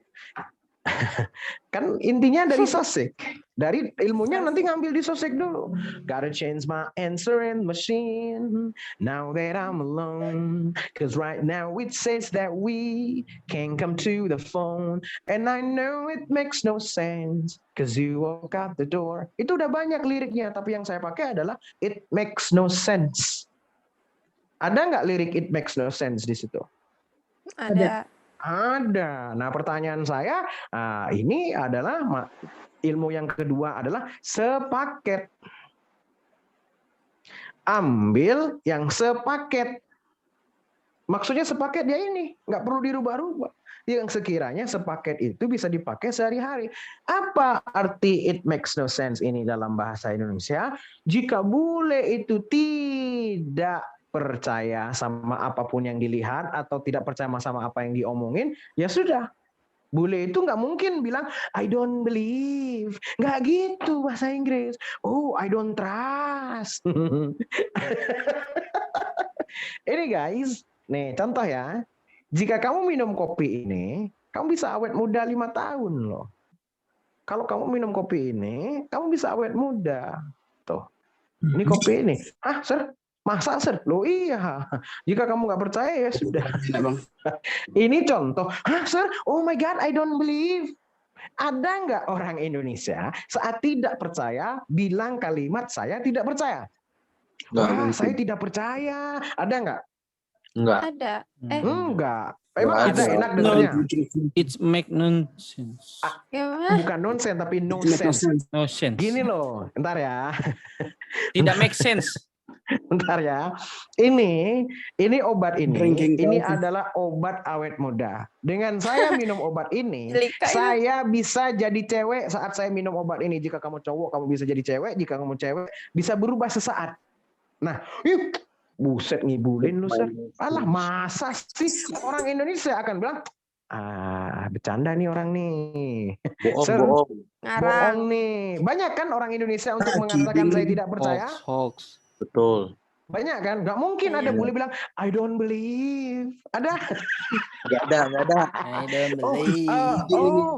Kan intinya dari sosek. Dari ilmunya nanti ngambil di sosek dulu. Gotta change my answering machine now that I'm alone. Cause right now it says that we can come to the phone. And I know it makes no sense. Cause you walk out the door. Itu udah banyak liriknya. Tapi yang saya pakai adalah it makes no sense. Ada nggak lirik it makes no sense di situ? Ada. Ada. Nah, pertanyaan saya, ini adalah ilmu yang kedua adalah sepaket. Ambil yang sepaket. Maksudnya sepaket ya ini, nggak perlu dirubah-rubah. Yang sekiranya sepaket itu bisa dipakai sehari-hari. Apa arti it makes no sense ini dalam bahasa Indonesia? Jika bule itu tidak percaya sama apapun yang dilihat atau tidak percaya sama apa yang diomongin, ya sudah. Bule itu nggak mungkin bilang I don't believe, nggak gitu bahasa Inggris. Oh, I don't trust. Ini guys, nih contoh ya. Jika kamu minum kopi ini, kamu bisa awet muda 5 tahun loh. Kalau kamu minum kopi ini, kamu bisa awet muda. Tuh, ini kopi ini. Ah, sir, masa sir? Loh iya. Jika kamu nggak percaya ya sudah. Ini contoh. Hah sir? Oh my God, I don't believe. Ada nggak orang Indonesia saat tidak percaya bilang kalimat saya tidak percaya? Wah, saya tidak percaya. Ada nggak? Enggak. Ada. Enggak. Emang Nggak ada ada. enak dengarnya? It's make nonsense. Gimana? Bukan nonsense tapi no sense. No sense. Gini loh, ntar ya. Tidak make sense. Bentar ya. Ini obat ini adalah obat awet muda. Dengan saya minum obat ini, Lika, saya bisa jadi cewek saat saya minum obat ini. Jika kamu cowok, kamu bisa jadi cewek. Jika kamu cewek, bisa berubah sesaat. Nah, yuk, buset ngibulin lu, Sir. Alah, masa sih orang Indonesia akan bilang, bercanda nih orang nih. Sir, Bohong. Ngarang. bohong nih. Banyak kan orang Indonesia untuk mengatakan saya tidak percaya? Hoax. Betul. Banyak kan? Gak mungkin ada bule bilang, I don't believe. Ada? Enggak ada. I don't Oh,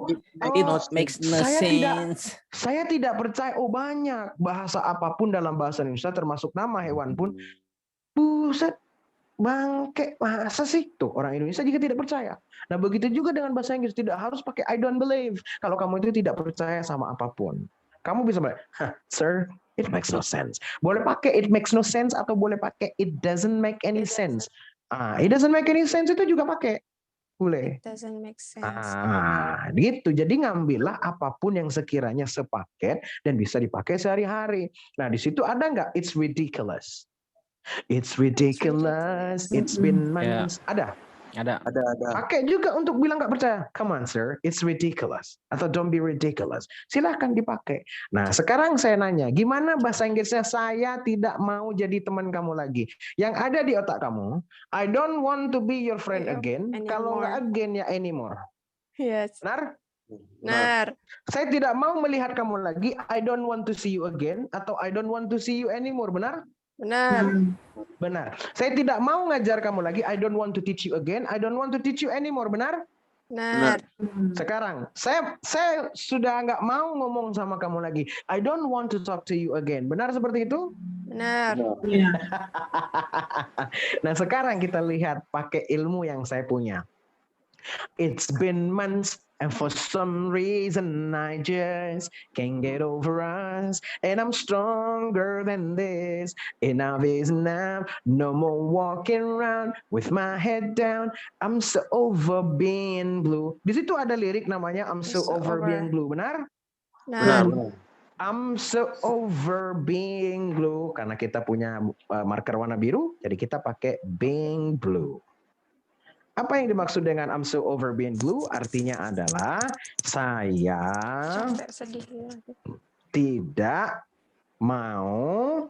believe. It makes no saya sense. saya tidak percaya. Oh banyak. Bahasa apapun dalam bahasa Indonesia, termasuk nama hewan pun. Buset. Bangke. Masa sih? Tuh, orang Indonesia jika tidak percaya. Nah begitu juga dengan bahasa Inggris. Tidak harus pakai I don't believe. Kalau kamu itu tidak percaya sama apapun. Kamu bisa bilang, sir, it makes no sense. Boleh pakai it makes no sense atau boleh pakai it doesn't make any sense. It doesn't make any sense itu juga pakai. Boleh. Doesn't make sense. Gitu. Jadi ngambillah apapun yang sekiranya sepaket dan bisa dipakai sehari-hari. Nah, di situ ada nggak it's ridiculous? It's ridiculous. It's been months. Ada. Ada. Pakai juga untuk bilang nggak percaya. Come on, sir. It's ridiculous. Atau don't be ridiculous. Silahkan dipakai. Nah, sekarang saya nanya, gimana bahasa Inggrisnya saya tidak mau jadi teman kamu lagi? Yang ada di otak kamu, I don't want to be your friend again. Kalau nggak again, ya anymore. Yes. Benar? Benar. Saya tidak mau melihat kamu lagi. I don't want to see you again. Atau I don't want to see you anymore. Benar? Benar. Benar. Saya tidak mau ngajar kamu lagi. I don't want to teach you again. I don't want to teach you anymore. Benar? Benar. Sekarang saya sudah nggak mau ngomong sama kamu lagi. I don't want to talk to you again. Benar seperti itu? Benar. Nah sekarang kita lihat pakai ilmu yang saya punya. It's been months and for some reason I just can't get over us. And I'm stronger than this. Enough is enough. No more walking around with my head down. I'm so over being blue. Di situ ada lirik namanya I'm so over being blue. Benar? Benar. I'm so over being blue. Karena kita punya marker warna biru, jadi kita pakai being blue. Apa yang dimaksud dengan I'm so over being blue? Artinya adalah saya Sampai sedih. tidak mau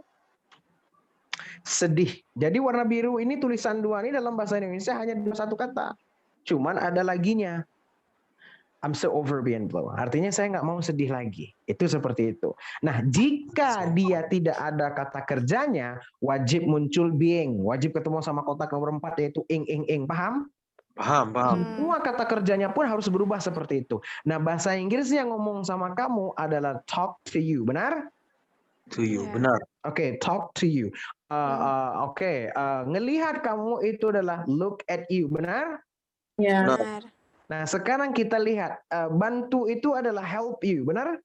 sedih. Jadi warna biru ini tulisan 2 ini dalam bahasa Indonesia hanya 1 kata. Cuman ada laginya. I'm so over being blue. Artinya saya nggak mau sedih lagi. Itu seperti itu. Nah, jika dia tidak ada kata kerjanya, wajib muncul being. Wajib ketemu sama kotak nomor 4 yaitu ing. Paham? Paham. Semua kata kerjanya pun harus berubah seperti itu. Nah, bahasa Inggris yang ngomong sama kamu adalah talk to you, benar? To you, Ya. benar. Oke, talk to you. Ngelihat kamu itu adalah look at you, benar? Benar. Benar. Nah, sekarang kita lihat bantu itu adalah help you, benar?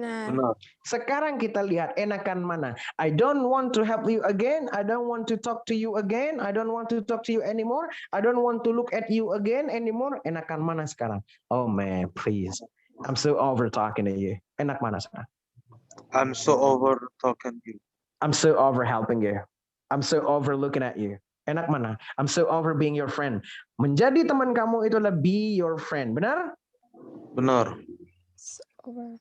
Benar. Benar. Sekarang kita lihat enakan mana. I don't want to help you again. I don't want to talk to you again. I don't want to talk to you anymore. I don't want to look at you again anymore. Enakan mana sekarang? Oh man, please. I'm so over talking to you. Enak mana sekarang? I'm so over talking you. I'm so over helping you. I'm so over looking at you. Enak mana? I'm so over being your friend. Menjadi teman kamu itulah be your friend. Benar? Benar. Over.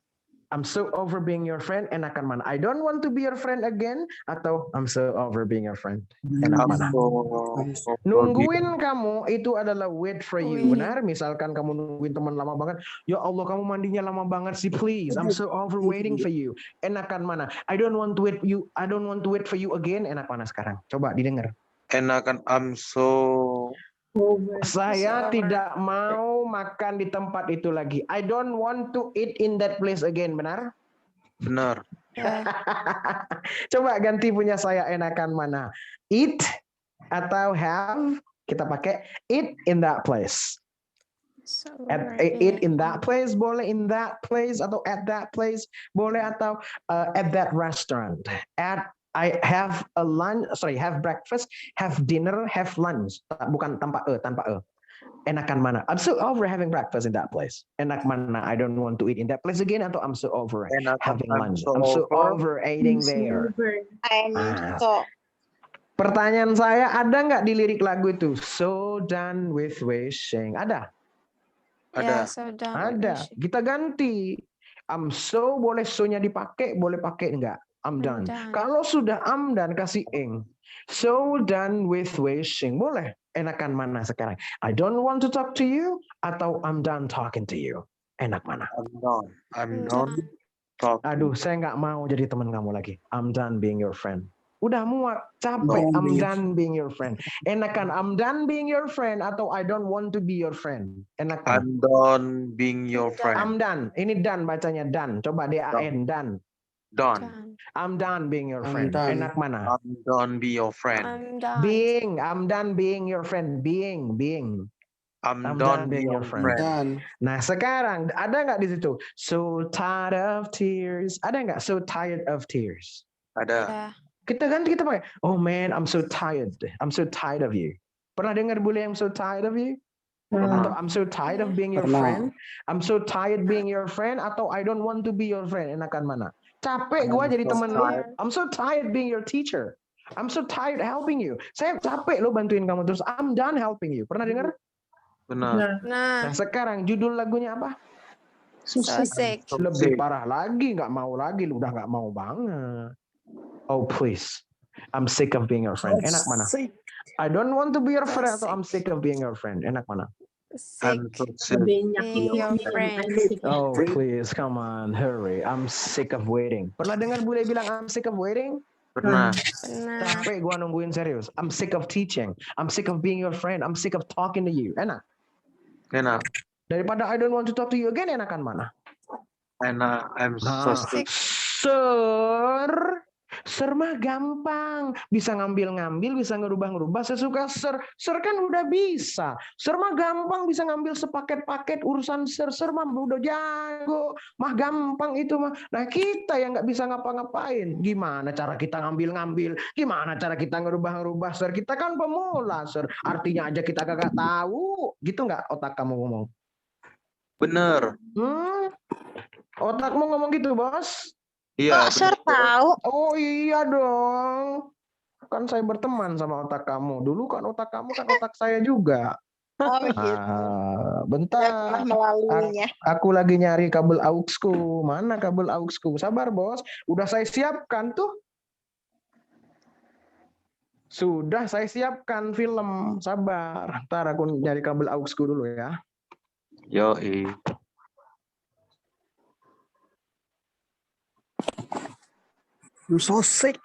I'm so over being your friend. Enakan mana? I don't want to be your friend again. Atau I'm so over being your friend. Enak I'm mana? so over Nungguin kamu itu adalah wait for you. Wait. Benar? Misalkan kamu nungguin teman lama banget. Ya Allah, kamu mandinya lama banget sih. Please, I'm so over waiting for you. Enakan mana? I don't want to wait you. I don't want to wait for you again. Enak mana sekarang? Coba didengar. enakan I'm so Saya tidak mau makan di tempat itu lagi. I don't want to eat in that place again. Benar? benar. Ya. Coba ganti punya saya, enakan mana? Eat atau have? Kita pakai eat in that place. So Eat in that place boleh, in that place atau at that place boleh, atau at that restaurant. I have a lunch, have breakfast, have dinner, have lunch. Bukan tanpa e. Enakan mana? I'm so over having breakfast in that place. Enak mana? I don't want to eat in that place again, atau I'm so over Enakan having I'm lunch. so I'm so over. over eating there. I'm Ah. so Pertanyaan saya, ada nggak di lirik lagu itu? So done with wishing. Ada? Ya, Ada. so done with Ada. wishing. Kita ganti. I'm so, boleh so-nya dipakai, boleh pakai enggak? I'm done. done. Kalau sudah I'm done, kasih ing. So done with wishing. Boleh. Enakan mana sekarang? I don't want to talk to you, atau I'm done talking to you. Enak mana? I'm done talking. Aduh, saya nggak mau jadi teman kamu lagi. I'm done being your friend. Udah muak, capek. No. I'm done being your friend. Enakan I'm done being your friend, atau I don't want to be your friend. Enakan. I'm done being your friend. I'm done. Ini done bacanya done. Coba DAN done. Done. Done. I'm done being your I'm friend. done. Enak mana? I'm done be your friend. I'm done. I'm done being your friend. Being. I'm I'm done done being your friend. Done. Nah sekarang ada nggak di situ? So tired of tears. Ada nggak? So tired of tears. Ada. Ya. Kita ganti, kita pakai. Oh man, I'm so tired. I'm so tired of you. Pernah dengar bule yang so tired of you? Atau I'm so tired of being your Pernah. friend. I'm so tired being your friend. Atau I don't want to be your friend. Enakan mana? Capek gua jadi so temen lu. tired. I'm so tired being your teacher. I'm so tired helping you. Saya capek lo bantuin kamu terus. I'm done helping you. Pernah dengar? Benar. Nah Nah, sekarang judul lagunya apa? so sick. Lebih parah lagi, nggak mau lagi. Lu udah nggak mau banget. Oh please. I'm sick of being your friend. Enak mana? I don't want to be your friend, atau I'm sick of being your friend. Enak mana? I'm Sick. so sick. Being your friend. Oh please, come on, hurry. I'm sick of waiting. Pernah dengar bule bilang I'm sick of waiting? Pernah. Benar. Capek gua nungguin serius. I'm sick of teaching. I'm sick of being your friend. I'm sick of talking to you. Enak. Enak. Daripada I don't want to talk to you again, enakan mana? Enak. I'm so sick. Sir mah gampang. Bisa ngambil-ngambil, bisa ngerubah-ngerubah sesuka Sir. Sir kan udah bisa. Sir mah gampang, bisa ngambil sepaket-paket urusan Sir. Sir mah udah jago. Mah gampang itu mah. Nah kita yang nggak bisa ngapa-ngapain. Gimana cara kita ngambil-ngambil? Gimana cara kita ngerubah-ngerubah Sir? Kita kan pemula Sir. Artinya aja kita kagak tahu. Gitu nggak otak kamu ngomong? Bener. Otakmu ngomong gitu bos? Iya. Sir tahu. Oh iya dong. Kan saya berteman sama otak kamu. Dulu kan otak kamu kan otak saya juga. Oh gitu. Ah, Saya bentar. pernah melaluinya. Aku lagi nyari kabel AUXku. Mana kabel AUXku? Sabar bos. Udah saya siapkan tuh. Sudah saya siapkan film. Sabar. Ntar aku nyari kabel AUXku dulu ya. Yoi. I'm so sick.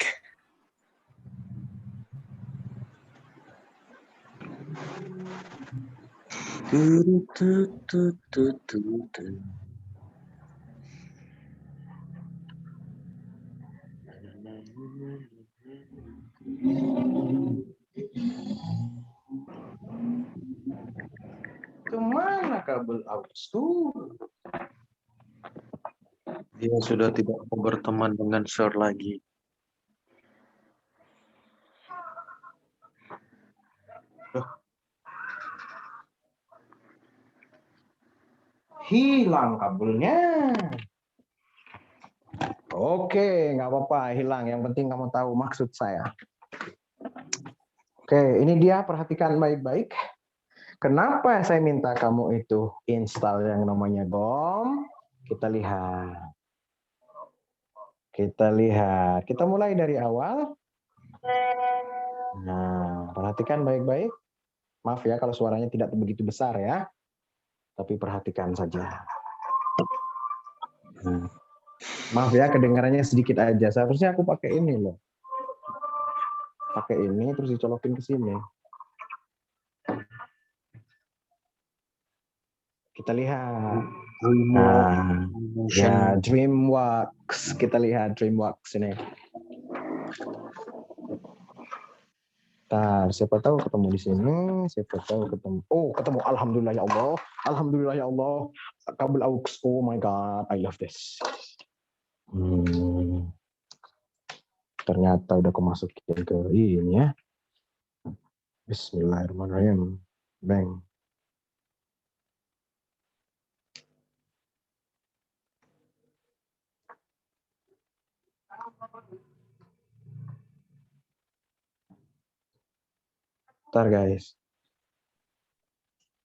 Kemana kabel aux tuh? Dia sudah tidak mau berteman dengan Sir lagi. Hilang kabelnya. Oke, nggak apa-apa, hilang. Yang penting kamu tahu maksud saya. Oke, ini dia, perhatikan baik-baik. Kenapa saya minta kamu itu install yang namanya GOM? Kita lihat. Kita mulai dari awal. Nah, perhatikan baik-baik. Maaf ya kalau suaranya tidak begitu besar ya. Tapi perhatikan saja. Maaf ya, kedengarannya sedikit aja. Seharusnya aku pakai ini loh. Pakai ini terus dicolokin ke sini. Kita lihat. Nah, ya, DreamWorks. Kita lihat DreamWorks ini. Bentar, siapa tahu ketemu di sini, siapa tahu ketemu. Oh, ketemu. Alhamdulillah ya Allah. Alhamdulillah ya Allah. Kabel aux. Oh my God, I love this. Ternyata udah kemasukin ke ini ya. Bismillahirrahmanirrahim. Bang. Bentar guys.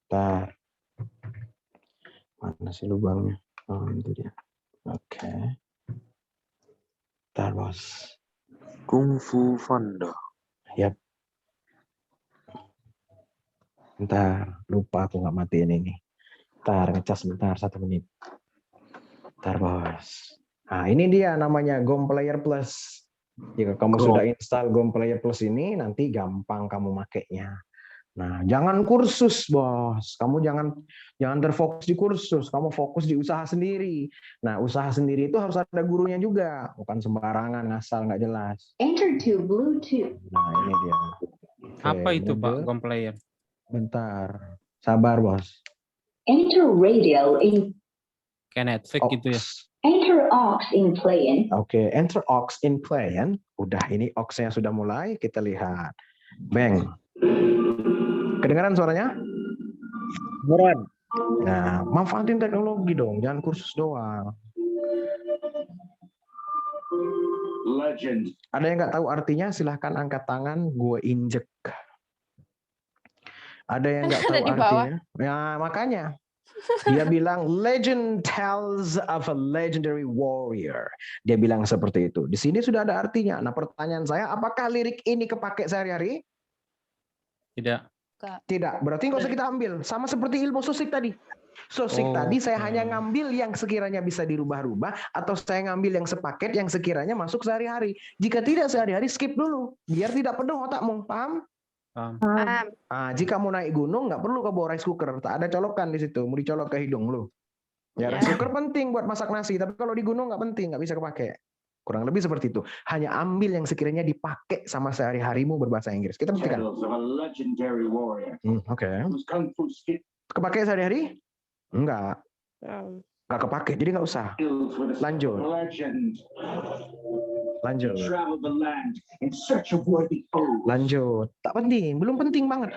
Bentar. Mana sih lubangnya? Oh, itu dia. Oke. Bentar, bos. Kung Fu Panda. Yap. Bentar, lupa aku nggak matiin ini. Bentar, ngecas bentar, 1 menit. Bentar, bos. Nah, ini dia namanya GOM Player Plus. Jika kamu sudah install GOM Player Plus ini, nanti gampang kamu makainya. Nah, jangan kursus, bos. Kamu jangan terfokus di kursus. Kamu fokus di usaha sendiri. Nah, usaha sendiri itu harus ada gurunya juga. Bukan sembarangan, asal nggak jelas. Enter to Bluetooth. Nah, ini dia. Apa itu mode. Pak GOM Player? Bentar. Sabar, bos. Enter radio in. Kayak Netflix gitu ya? Enter aux in play-in. Oke, enter aux in play-in. Udah, ini aux-nya sudah mulai. Kita lihat. Bang. Kedengaran suaranya? Beneran. Nah, manfaatin teknologi dong, jangan kursus doang. Legend. Ada yang nggak tahu artinya? Silahkan angkat tangan, gue injek. Ada yang nggak tahu Ada di bawah. artinya? Ya, makanya. Dia bilang, legend tells of a legendary warrior. Dia bilang seperti itu. Di sini sudah ada artinya. Nah, pertanyaan saya, apakah lirik ini kepake sehari-hari? Tidak. Tidak, berarti nggak usah kita ambil. Sama seperti ilmu sosik tadi. Sosik tadi saya hanya ngambil yang sekiranya bisa dirubah-rubah, atau saya ngambil yang sepaket yang sekiranya masuk sehari-hari. Jika tidak sehari-hari, skip dulu. Biar tidak penuh otakmu, paham? Paham. Nah, jika mau naik gunung, nggak perlu kau bawa rice cooker. Tak ada colokan di situ, mau dicolok ke hidung lu. Ya, rice cooker penting buat masak nasi, tapi kalau di gunung nggak penting, nggak bisa kepake. Kurang lebih seperti itu. Hanya ambil yang sekiranya dipakai sama sehari-harimu berbahasa Inggris. Kita buktikan. Oke. Kepake sehari-hari? Enggak. Enggak kepake, jadi nggak usah. Lanjut. Lanjut. Lanjut. Tak penting, belum penting banget.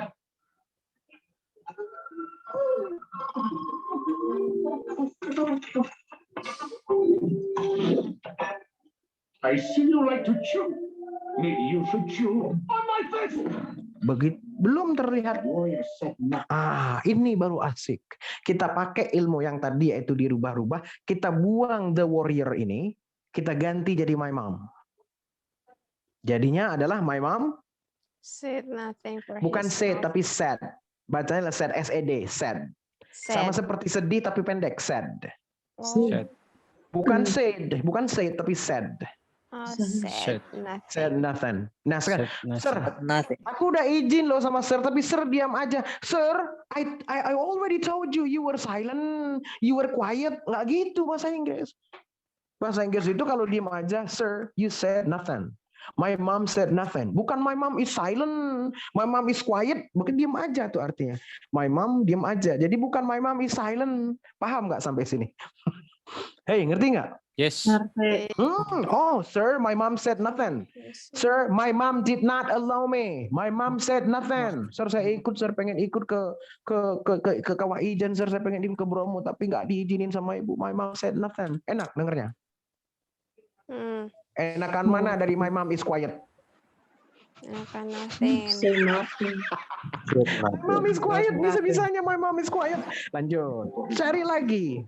I see you like to chew. Maybe you should chew on my face. Belum terlihat. Ini baru asik. Kita pakai ilmu yang tadi yaitu dirubah-rubah. Kita buang the warrior ini. Kita ganti jadi my mom. Jadinya adalah my mom. Said nothing for Bukan his said, mom. tapi sad. Bacanya sad, S-E-D, sad. Sama Said. seperti sedih tapi pendek, sad. Oh. Sad. Bukan said, tapi sad. Oh, Said. Said nothing. Nah sekarang, Said sir, Nothing. aku udah izin loh sama sir, tapi sir diam aja. Sir, I already told you, you were silent, you were quiet. Nggak gitu bahasa Inggris. Bahasa Inggris itu kalau diam aja, sir, you said nothing. My mom said nothing. Bukan my mom is silent, my mom is quiet. Bukan diam aja tuh artinya. My mom diam aja. Jadi bukan my mom is silent. Paham nggak sampai sini? Hey, ngerti nggak? Yes. Oh, sir, my mom said nothing. Sir, my mom did not allow me. My mom said nothing. Sir, saya ikut, sir, pengen ikut ke Kawah Ijen, sir, saya pengen ikut ke Bromo, tapi nggak diizinin sama ibu. My mom said nothing. Enak dengernya. Enakan mana dari my mom is quiet? Enakan nothing. My mom is quiet, bisa-bisanya my mom is quiet. Lanjut, cari lagi.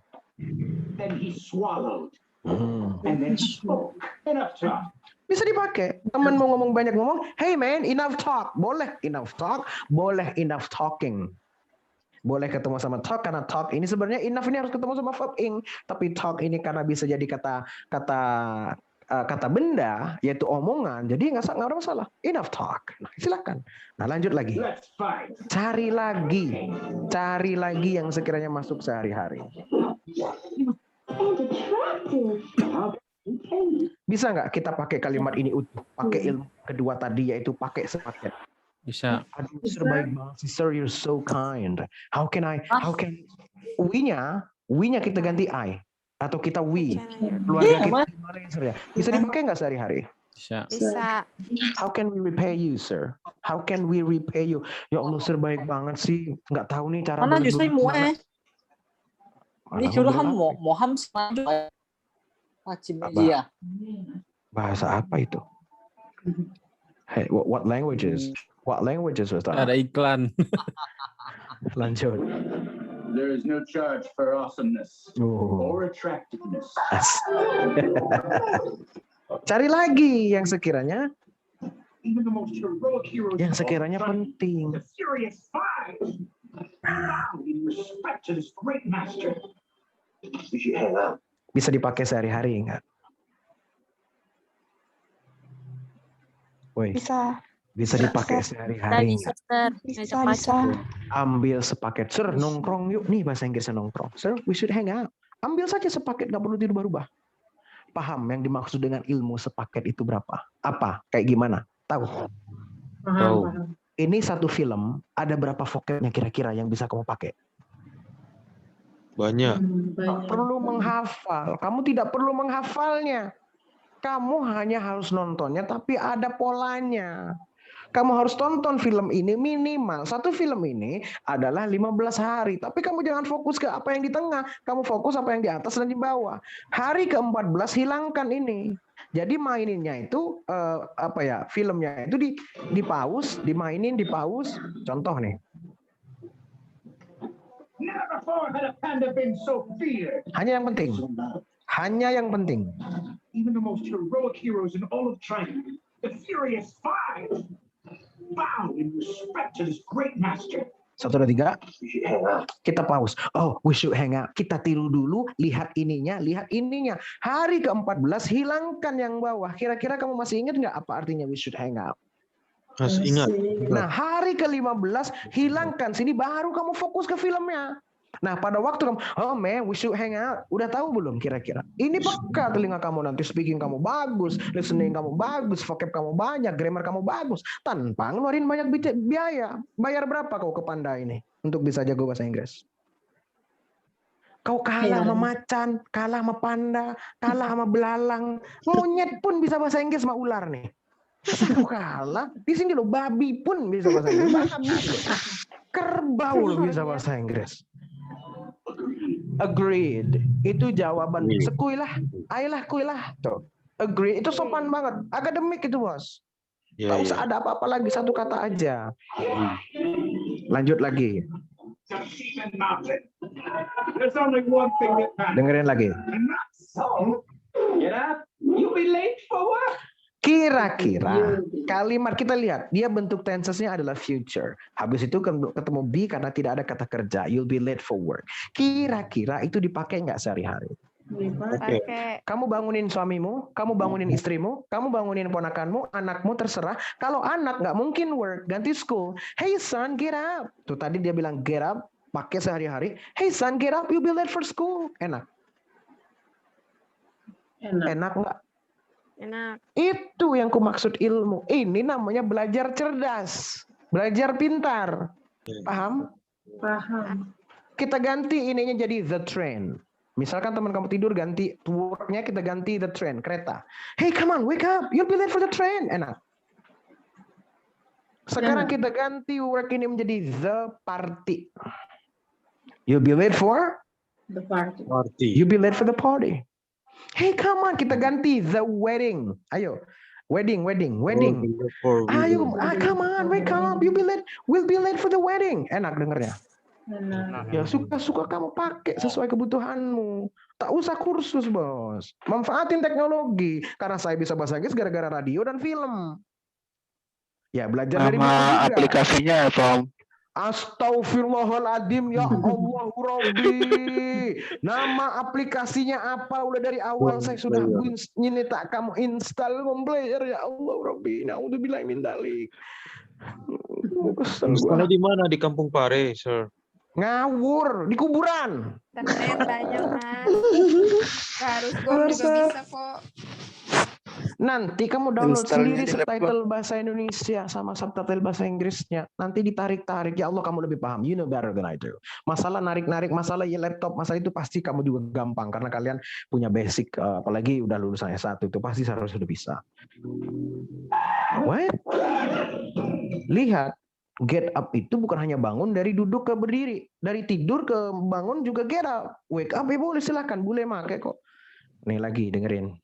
Then he swallowed. And then spoke. Enough talk. Bisa dipakai. Temen mau ngomong banyak ngomong, hey man, enough talk. Boleh enough talk, boleh enough talking. Boleh ketemu sama talk karena talk ini sebenarnya enough ini harus ketemu sama verb ing, tapi talk ini karena bisa jadi kata benda yaitu omongan, jadi nggak ada masalah. Enough talk. Nah, silakan. Nah lanjut lagi. Let's fight. Cari lagi yang sekiranya masuk sehari-hari. And attractive. Bisa nggak kita pakai kalimat ini utuh? Pakai ilmu kedua tadi yaitu pakai sepaket. Bisa. Aduh, sir baik banget sih, sir, you're so kind. How can we-nya kita ganti I atau kita we? Keluarga kita gimana ya, sir ya? Bisa dipakai nggak sehari-hari? Bisa. Bisa. How can we repay you, sir? How can we repay you? Ya Allah, sir baik banget sih. Nggak tahu nih cara. Mana beli justru dulu mua gimana. Ini Malah curhat ngomong apa? mau ham semaju. Macam dia. Bahasa apa itu? Hey, what languages? What languages was that? Ada iklan. Lanjut. There is no charge for awesomeness Oh. or attractiveness. Cari lagi yang sekiranya Even the most heroic heroes yang of all sekiranya time, penting. the Furious Five, bow in respect to this great master. We should hang out. Bisa dipakai sehari-hari enggak? Woi, bisa dipakai sehari-hari enggak? Ambil sepaket, sir, nongkrong yuk. Nih bahasa Inggrisnya nongkrong. Sir, we should hang out. Ambil saja sepaket, nggak perlu dirubah-rubah. Paham yang dimaksud dengan ilmu sepaket itu berapa? Apa? Kayak gimana? Tahu? Tahu. Ini satu film, ada berapa vocabnya kira-kira yang bisa kamu pakai? Banyak. Nggak perlu menghafal. Kamu tidak perlu menghafalnya. Kamu hanya harus nontonnya, tapi ada polanya. Kamu harus tonton film ini minimal. Satu film ini adalah 15 hari. Tapi kamu jangan fokus ke apa yang di tengah. Kamu fokus apa yang di atas dan di bawah. Hari ke-14 hilangkan ini. Jadi maininnya itu filmnya itu di pause, dimainin, di pause. Contoh nih. Never before had a panda been so feared. Hanya yang penting. Hanya yang penting. Even the most heroic heroes in all of China, the Furious Five, bow in respect to this great master. 1, 2, 3. Kita pause. Oh, we should hang out. Kita tiru dulu, lihat ininya. Hari ke-14 hilangkan yang bawah. Kira-kira kamu masih ingat nggak apa artinya we should hang out? Masih ingat. Nah, hari ke-15 hilangkan sini, baru kamu fokus ke filmnya. Nah, pada waktu kamu, oh man, we should hang out. Udah tahu belum kira-kira? Ini peka telinga kamu nanti, speaking kamu bagus, listening kamu bagus, vocab kamu banyak, grammar kamu bagus. Tanpa ngeluarin banyak biaya. Bayar berapa kau ke Panda ini untuk bisa jago bahasa Inggris? Kau kalah sama macan, kalah sama panda, kalah sama belalang. Monyet pun bisa bahasa Inggris sama ular nih. Kau kalah. Di sini lo babi pun bisa bahasa Inggris. Kerbau lo bisa bahasa Inggris. Agreed. Itu jawaban. Sekuilah. Ayolah kuilah. Tuh. Agree. Itu sopan banget. Akademik itu, Bos. Ya, Tak usah ada apa-apa lagi. Satu kata aja. Lanjut lagi. There's only one thing that matters. Dengerin lagi. And that's so. Get up. You'll be late for work. Kira-kira kalimat kita lihat, dia bentuk tensesnya adalah future. Habis itu ketemu be karena tidak ada kata kerja. You'll be late for work. Kira-kira itu dipakai nggak sehari-hari? Pakai Kamu bangunin suamimu, kamu bangunin istrimu, kamu bangunin ponakanmu, anakmu, terserah. Kalau anak nggak mungkin work, ganti school. Hey son, get up. Tuh tadi dia bilang get up, pakai sehari-hari. Hey son, get up, you'll be late for school. Enak. Enak nggak? enak. Itu yang kumaksud ilmu. Ini namanya belajar cerdas, belajar pintar. Paham? Paham. Kita ganti ininya jadi the train. Misalkan teman kamu tidur, ganti worknya kita ganti the train, kereta. Hey, come on, wake up, you'll be late for the train. Enak. Sekarang kita ganti work ini menjadi the party. You'll be late for? The party. Party. You'll be late for the party. Hey, come on, kita ganti the wedding. Ayo, wedding. Ayo, come on, wake up, you'll be late. We'll be late for the wedding. Enak dengernya. Ya suka-suka kamu pakai sesuai kebutuhanmu. Tak usah kursus, bos. Manfaatin teknologi. Karena saya bisa bahasa Inggris gara-gara radio dan film. Ya belajar dari mana juga. aplikasinya apa? Astagfirullahaladzim, ya Allah Rabbi. Nama aplikasinya apa? Udah dari awal saya sudah ini tak kamu install memplayer, ya Allah Rabbi. Naudzubillah min dzalik. Installnya di mana? Di Kampung Pare, sir. Ngawur di kuburan. Internet banyak, Mas. Harus Go juga bisa kok. Nanti kamu download Installnya sendiri di laptop. subtitle bahasa Indonesia sama subtitle bahasa Inggrisnya. Nanti ditarik-tarik. Ya Allah, kamu lebih paham. You know better than I do. Masalah narik-narik, masalah ya laptop, masalah itu pasti kamu juga gampang. Karena kalian punya basic. Apalagi udah lulusan S1 itu pasti harus sudah bisa. What? Lihat. Get up itu bukan hanya bangun dari duduk ke berdiri. Dari tidur ke bangun juga get up. Wake up ya boleh, silahkan. Boleh make kok. Nih lagi dengerin.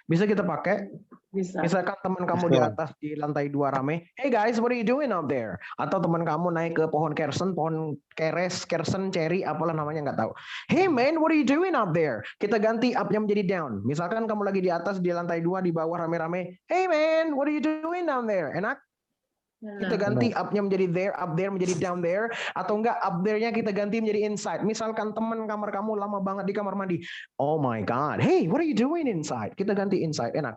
Bisa kita pakai. Misalkan teman kamu di atas di lantai 2 rame, hey guys, what are you doing up there? Atau teman kamu naik ke pohon kersen, cherry, apalah namanya nggak tahu. Hey man, what are you doing up there? Kita ganti up-nya menjadi down. Misalkan kamu lagi di atas di lantai 2 di bawah rame-rame, hey man, what are you doing down there? Enak? Kita ganti up-nya menjadi there, up there menjadi down there, atau enggak up there-nya kita ganti menjadi inside. Misalkan teman kamar kamu lama banget di kamar mandi, oh my god, hey, what are you doing inside? Kita ganti inside, enak.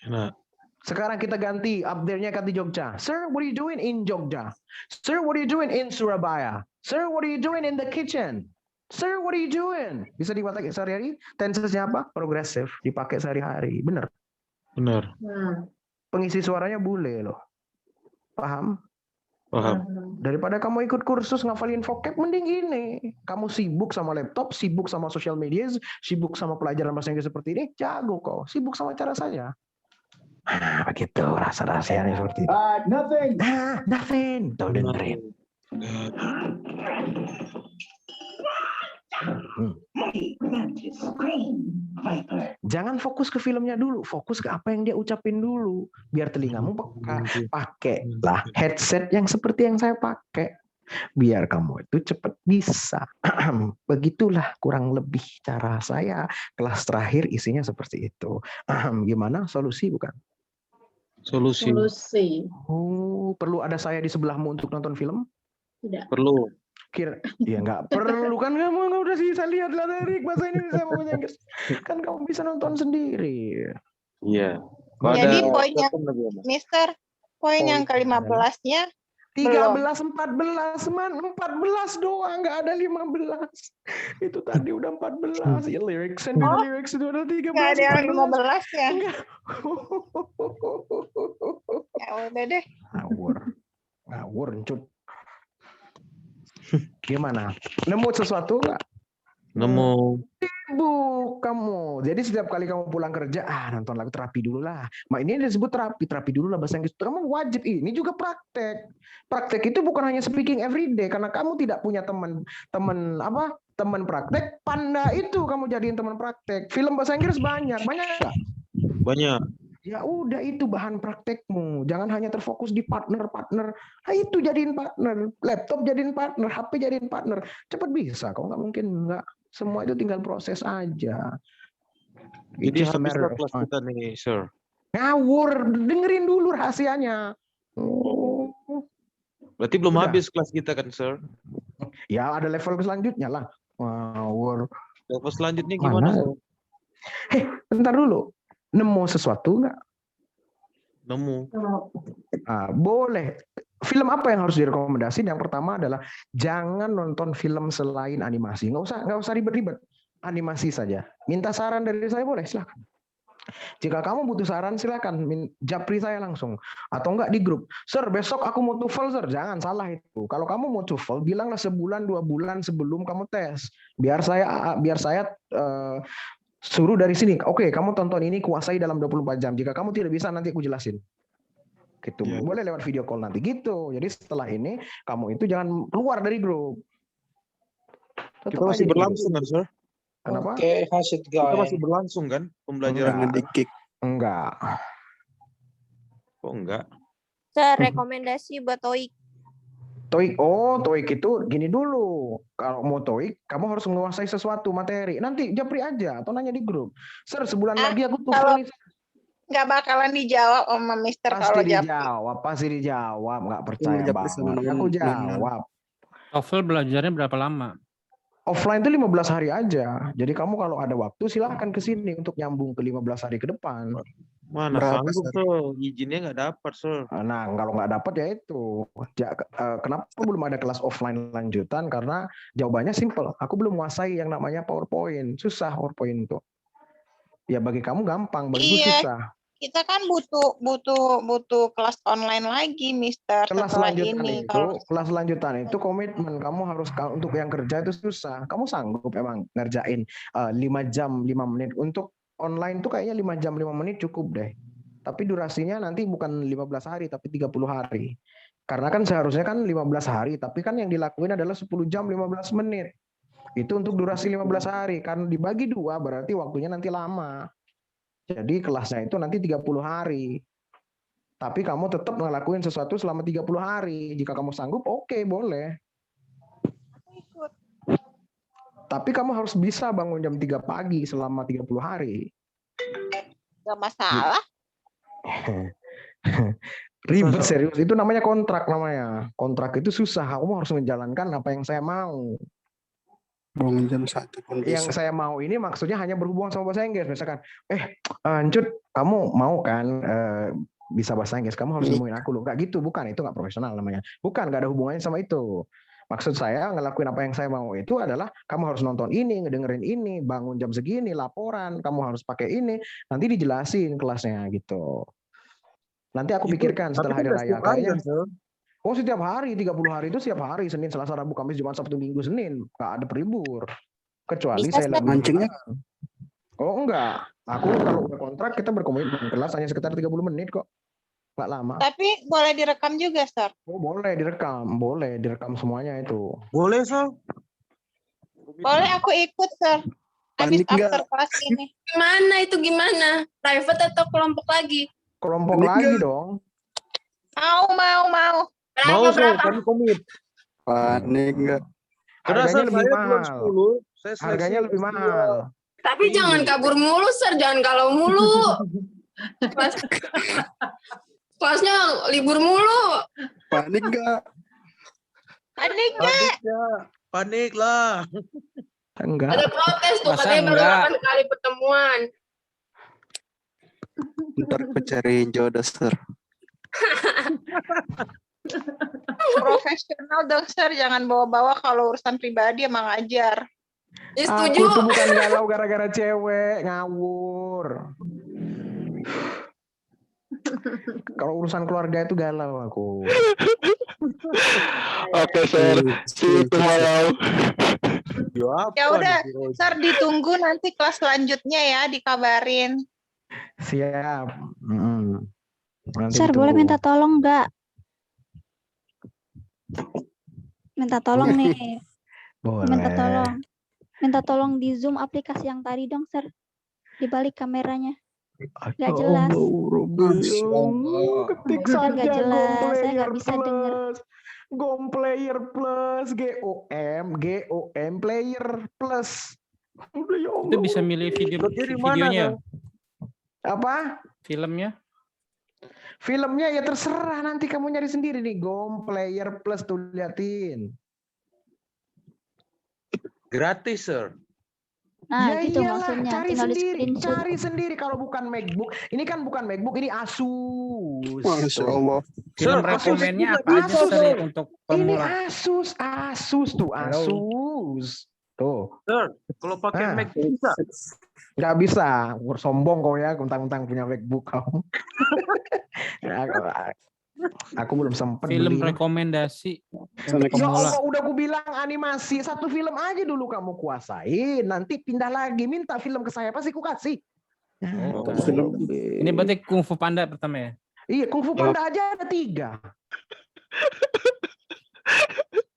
Enak. Sekarang kita ganti up there-nya ganti Jogja. Sir, what are you doing in Jogja? Sir, what are you doing in Surabaya? Sir, what are you doing in the kitchen? Sir, what are you doing? Bisa dipakai sehari-hari. Tenses-nya apa? Progresif. Dipakai sehari-hari. Bener. Benar. Pengisi suaranya bule loh. Paham? Paham. Daripada kamu ikut kursus ngafalin vocab, mending gini. Kamu sibuk sama laptop, sibuk sama social media, sibuk sama pelajaran bahasa Inggris seperti ini, jago kok. Sibuk sama cara saya. Begitu rasa-rasanya seperti itu. Nothing. Tuh dengerin. Jangan fokus ke filmnya dulu, fokus ke apa yang dia ucapin dulu. Biar telingamu peka. Pakai lah headset yang seperti yang saya pakai. Biar kamu itu cepat bisa. Begitulah kurang lebih cara saya. Kelas terakhir isinya seperti itu. Gimana? Solusi bukan? Solusi. Oh, perlu ada saya di sebelahmu untuk nonton film? Perlu. Ya nggak perlu kan, kamu udah sih saya lihat dari bahasa Indonesia sama bahasa Inggris. Kan kamu bisa nonton sendiri. Iya. Jadi poinnya, Mister, poin yang ke-15-nya 13, 14, man, 14 doang, nggak ada 15. Itu tadi udah 14. Ya lyrics and lyrics itu udah 13. nggak ada yang 15 ya? Enggak. Ya udah deh. Ngawur, encut. Gimana? Nemu sesuatu nggak? Nemu. Sibuk kamu. Jadi setiap kali kamu pulang kerja, nonton lagu, terapi dulu lah. Ini disebut terapi dulu lah bahasa Inggris. Kamu wajib. Ini juga praktek. Praktek itu bukan hanya speaking every day, karena kamu tidak punya teman praktek. Panda itu kamu jadiin teman praktek. Film bahasa Inggris banyak nggak? Banyak. Ya udah itu bahan praktekmu. Jangan hanya terfokus di partner-partner. Nah, itu jadiin partner. Laptop jadiin partner. HP jadiin partner. Cepat bisa. Kok nggak mungkin nggak. Semua itu tinggal proses aja. Jadi It's just a habis matter of kelas time. kita nih, Sir. Ngawur. Dengerin dulu rahasianya. Oh. Berarti belum Udah. habis kelas kita kan, Sir? Ya ada level selanjutnya lah. Ngawur. Level selanjutnya gimana, Mana? Sir? Bentar dulu. Nemu sesuatu nggak? Nemu. Boleh. Film apa yang harus direkomendasiin? Yang pertama adalah jangan nonton film selain animasi. Nggak usah ribet-ribet. Animasi saja. Minta saran dari saya boleh, silakan. Jika kamu butuh saran silakan japri saya langsung atau enggak di grup. Sir, besok aku mau TOEFL, Sir. Jangan salah itu. Kalau kamu mau TOEFL, bilanglah sebulan 2 bulan sebelum kamu tes. Biar saya suruh dari sini. Oke, kamu tonton ini kuasai dalam 24 jam. Jika kamu tidak bisa nanti aku jelasin. Gitu. Ya. Boleh lewat video call nanti gitu. Jadi setelah ini kamu itu jangan keluar dari grup. Tetap Kita aja masih di grup. berlangsung kan, Sir? Kenapa? Oke, how's it Kita going? masih berlangsung kan pembelajaran Enggak. di Enggak. Kok enggak? Sir, rekomendasi buat TOEIC. TOEIC itu gini dulu. Kalau mau TOEIC, kamu harus menguasai sesuatu materi. Nanti japri aja atau nanya di grup. Sir, sebulan lagi aku TOEFL nih. Nggak bakalan dijawab sama Mister kalau jawab. Pasti dijawab. Nggak percaya banget. Aku jawab. TOEFL belajarnya berapa lama? Offline itu 15 hari aja. Jadi kamu kalau ada waktu silahkan ke sini untuk nyambung ke 15 hari ke depan. Mana sanggup, Sir? Izinnya nggak dapat, Sir. Nah, kalau nggak dapat ya itu. Kenapa belum ada kelas offline lanjutan? Karena jawabannya simple. Aku belum menguasai yang namanya PowerPoint. Susah PowerPoint itu. Ya bagi kamu gampang, bagiku Iya. susah. Kita kan butuh kelas online lagi, Mister. Kelas Setelah lanjutan ini. kelas lanjutan itu komitmen. Kamu harus untuk yang kerja itu susah. Kamu sanggup emang ngerjain 5 jam 5 menit untuk online tuh kayaknya 5 jam 5 menit cukup deh. Tapi durasinya nanti bukan 15 hari tapi 30 hari. Karena kan seharusnya kan 15 hari, tapi kan yang dilakuin adalah 10 jam 15 menit. Itu untuk durasi 15 hari. Kan dibagi 2 berarti waktunya nanti lama. Jadi kelasnya itu nanti 30 hari. Tapi kamu tetap ngelakuin sesuatu selama 30 hari. Jika kamu sanggup, oke, boleh. Tapi kamu harus bisa bangun jam 3 pagi selama 30 hari. Nggak masalah. Ribet serius. Itu namanya kontrak namanya. Kontrak itu susah. Kamu harus menjalankan apa yang saya mau. Bangun jam 1 pun bisa. Yang saya mau ini maksudnya hanya berhubungan sama bahasa Inggris. Misalkan, Ancut, kamu mau kan bisa bahasa Inggris, kamu harus nemuin aku loh. Nggak gitu, bukan. Itu nggak profesional namanya. Bukan, nggak ada hubungannya sama itu. Maksud saya ngelakuin apa yang saya mau itu adalah kamu harus nonton ini, ngedengerin ini, bangun jam segini, laporan, kamu harus pakai ini, nanti dijelasin kelasnya gitu. Nanti aku pikirkan setelah hari raya. Kayaknya, setiap hari, 30 hari itu setiap hari, Senin, Selasa, Rabu, Kamis, Jumat, Sabtu, Minggu, Senin. Nggak ada peribur. Kecuali Bisa, saya lagi mancingnya? Oh enggak. Aku kalau udah kontrak kita berkomitmen kelas hanya sekitar 30 menit kok. Nggak lama. Tapi boleh direkam juga, Sir. Oh boleh direkam semuanya itu. Boleh, Sir. Boleh aku ikut, Sir. Habis Panik nggak? after kelas ini. Gimana itu gimana? Private atau kelompok lagi? Kelompok Panik lagi nggak? dong. Mau. Mau, Sir. Berapa? Kami komit. Panik enggak? Harganya lebih saya mahal. bulan 10. Saya Harganya lebih mahal. Tapi jangan kabur mulu, Sir. Jangan galau mulu. Kelasnya libur mulu. Panik enggak? Panik nggak? Panik lah. Enggak. Ada protes tuh, Masa katanya baru enggak? 8 kali pertemuan. Ntar cariin jodoh, Sir. Profesional dong, Sir. Jangan bawa-bawa kalau urusan pribadi emang ngajar. Ya, Aku setuju. tuh bukan galau gara-gara cewek, ngawur. Kalau urusan keluarga itu galau aku. Oke, Sir. See you tomorrow. Ya udah, Sir, ditunggu nanti kelas selanjutnya ya, dikabarin. Siap. Nanti Sir, boleh ditunggu. minta tolong nggak? Minta tolong nih. Boleh. Minta tolong di Zoom aplikasi yang tadi dong, Sir. Dibalik kameranya. Nggak jelas. Ketik Bener, saja nggak jelas. Saya nggak Gom bisa Player denger. Plus. Gom Player Plus. GOM Player Plus. Udah ya Itu Allah. bisa milih videonya, Apa? filmnya. Filmnya ya terserah, nanti kamu nyari sendiri nih. Gom Player Plus tuh, liatin. Gratis, Sir. Nah, Ya gitu iyalah, maksudnya. cari Tinggal di sendiri, screenshot. cari sendiri. Kalau bukan MacBook, ini kan bukan MacBook, ini Asus. Masya Tuh. Allah. Film Sir, rekomennya Asus apa aja, Asus. Sir, ya, untuk Ini pemula? Asus tuh, Halo. Asus. Tuh, Sir, kalau pakai Ah. Mac bisa. nggak bisa. Sombong kau ya, mentang-mentang punya MacBook kamu. Aku belum sempat Film beli. rekomendasi untuk Sonic. Ya pemula. Allah, udah aku bilang animasi. Satu film aja dulu kamu kuasain. Nanti pindah lagi. Minta film ke saya, pasti ku kasih. Oh. Film. Ini berarti Kung Fu Panda pertama ya? Iya, Kung Fu Panda aja ada 3.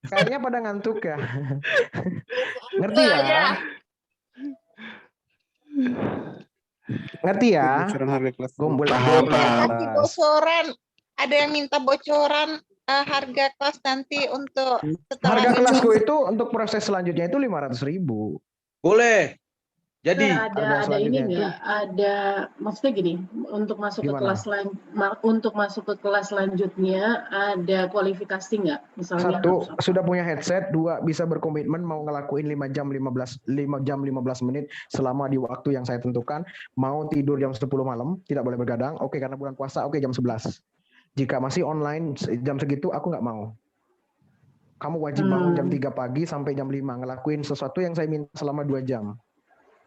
Kayaknya pada ngantuk ya. Ngerti ya? Ngerti ya? Bocoran harga kelas. Gombol Kasih bocoran. Ada yang minta bocoran harga kelas nanti untuk setelah Harga ini. kelasku itu untuk proses selanjutnya itu 500.000. Boleh. Jadi, Ada ini selanjutnya itu. nggak? Ada maksudnya gini, untuk masuk Gimana? ke kelas selanjutnya ada kualifikasi nggak? Misalnya harus 1, apa? sudah punya headset. 2, bisa berkomitmen mau ngelakuin 5 jam 15 menit selama di waktu yang saya tentukan. Mau tidur jam 10 malam, tidak boleh begadang. Oke, karena bulan puasa, oke jam 11. Jika masih online jam segitu, aku nggak mau. Kamu wajib bangun jam 3 pagi sampai jam 5 ngelakuin sesuatu yang saya minta selama 2 jam.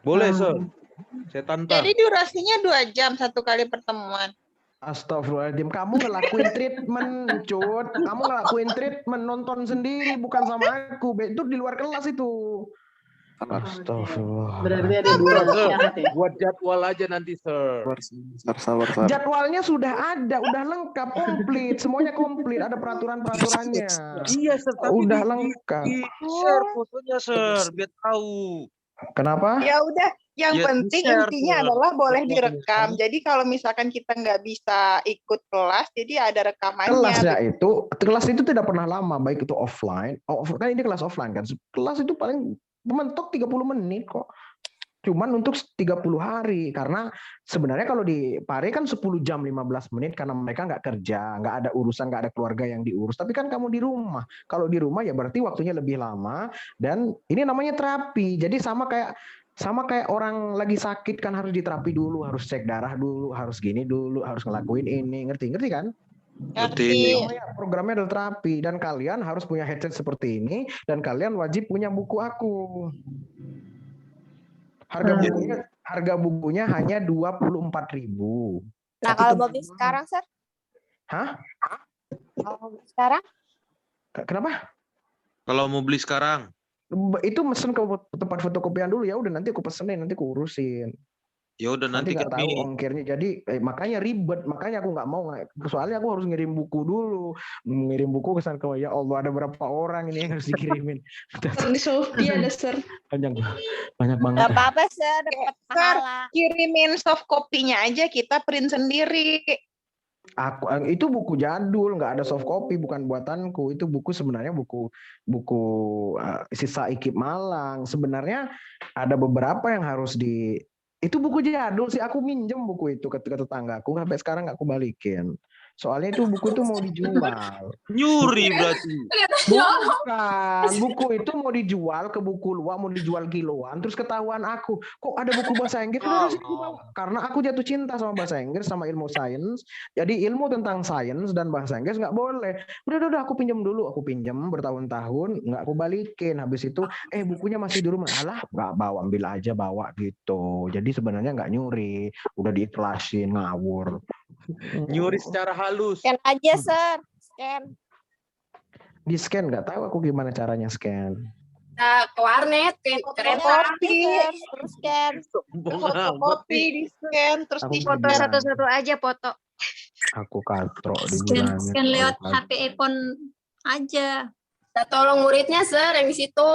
boleh, Sir. Saya tantang. Jadi durasinya 2 jam satu kali pertemuan. Astagfirullahaladzim, kamu ngelakuin treatment, Cut. Kamu ngelakuin treatment, nonton sendiri, bukan sama aku. Itu di luar kelas itu. Astagfirullah. Berarti ada 2 syarat ya? Buat jadwal aja nanti, Sir. Sabar. Jadwalnya sudah ada, udah lengkap, komplit. Semuanya komplit, ada peraturan-peraturannya. Iya, Sir. Tapi Udah lengkap. share fotonya, Sir. Biar tahu. Kenapa? Ya udah, yang Ya, penting di-share, intinya Sir. adalah boleh direkam. Jadi kalau misalkan kita nggak bisa ikut kelas, jadi ada rekamannya. Kelas itu tidak pernah lama, baik itu offline. Kan ini kelas offline kan. Kelas itu paling mentok 30 menit kok. Cuman untuk 30 hari, karena sebenarnya kalau di Pare kan 10 jam 15 menit karena mereka nggak kerja, nggak ada urusan, nggak ada keluarga yang diurus. Tapi kan kamu di rumah. Kalau di rumah ya berarti waktunya lebih lama, dan ini namanya terapi. Jadi sama kayak orang lagi sakit kan harus diterapi dulu, harus cek darah dulu, harus gini dulu, harus ngelakuin ini. Ngerti kan? Ngerti. Programnya adalah terapi, dan kalian harus punya headset seperti ini, dan kalian wajib punya buku aku. Harga bukunya hanya 24.000. Nah, kalau mau beli sekarang, Sir? Hah? Kalau mau beli sekarang? Kenapa? Kalau mau beli sekarang. Itu mesen ke tempat fotokopian dulu, ya udah nanti aku pesenin, nanti aku urusin. Ya udah nanti nggak tahu ongkirnya, jadi makanya ribet, makanya aku nggak mau, soalnya aku harus ngirim buku dulu, ngirim buku ke sana. Ya Allah, ada berapa orang ini yang harus dikirimin? Di Shopee ada, Sir. banyak banget. Gak apa-apa, Sir. Dapat pahala. Kirimin soft copy-nya aja, kita print sendiri. Itu buku jadul, nggak ada soft copy, bukan buatanku. Itu buku sebenarnya buku sisa IKIP Malang. Sebenarnya ada beberapa yang harus itu buku jadul sih, aku minjem buku itu ke tetanggaku, sampai sekarang nggak aku balikin. Soalnya itu buku itu mau dijual. Nyuri berarti. Bukan, buku itu mau dijual ke buku luar, mau dijual kiloan, terus ketahuan aku, kok ada buku bahasa Inggris? Karena aku jatuh cinta sama bahasa Inggris, sama ilmu sains. Jadi ilmu tentang sains dan bahasa Inggris nggak boleh. Udah aku pinjam dulu, aku pinjam bertahun-tahun, nggak aku balikin. Habis itu, bukunya masih di rumah. Alah, nggak bawa, ambil aja bawa gitu. Jadi sebenarnya nggak nyuri, udah diikhlasin, ngawur. Nyuri secara halus. Scan aja, Sir. Scan. Di scan, nggak tahu aku gimana caranya scan. Nah, ke warnet, ke kereta Fotokopi. terus scan. Fotokopi, di scan, terus Aku di foto Satu-satu aja foto. Aku katro Scan lewat HP iPhone aja. Kita tolong muridnya, Sir, yang di situ.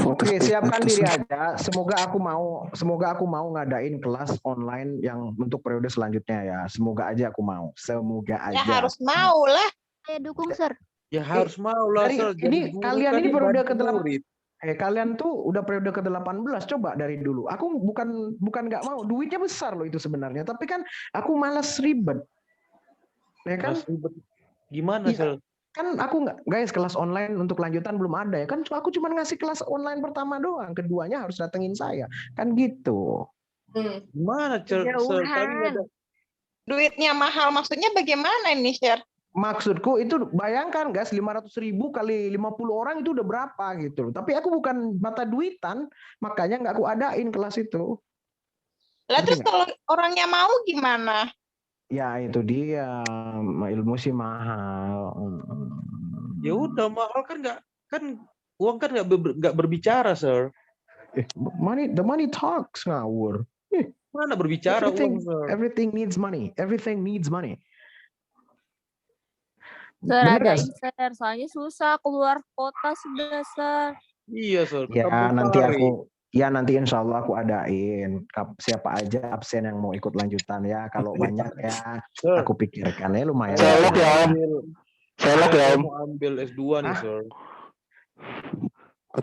Oke, siapkan diri aja. Semoga aku mau ngadain kelas online yang untuk periode selanjutnya ya. Semoga aja aku mau. Semoga aja. Ya harus mau lah. Saya dukung, Sir. Ya harus mau lah, Sir. Jadi Ini guru kalian kan ini periode bantu ke-8. murid. Kalian tuh udah periode ke-18, coba dari dulu. Aku bukan nggak mau, duitnya besar loh itu sebenarnya. Tapi kan aku malas ribet. Ya kan? Mas ribet. Gimana, Iya. Sir? Kan aku nggak, guys, kelas online untuk lanjutan belum ada ya. Kan aku cuma ngasih kelas online pertama doang. Keduanya harus datengin saya. Kan gitu. Gimana, Sir? Kami nggak ada. Duitnya mahal, maksudnya bagaimana ini, Sir? Maksudku itu bayangkan guys, 500.000 kali 50 orang itu udah berapa gitu. Tapi aku bukan mata duitan, makanya nggak aku adain kelas itu. Lah terus kalau orangnya mau gimana? Ya itu dia, ilmu sih mahal. Ya udah mahal kan uang kan nggak berbicara, Sir. The money talks, ngawur. Mana berbicara uang, Sir? Everything needs money. Everything needs money. Sir, Bener ada nggak? Sir, soalnya susah keluar kota sudah, Sir. Iya, Sir. Ya nanti insya Allah aku adain. Siapa aja absen yang mau ikut lanjutan ya. Kalau banyak ya aku pikirkan ya lumayan. Saya mau ambil S2 nih, Sir.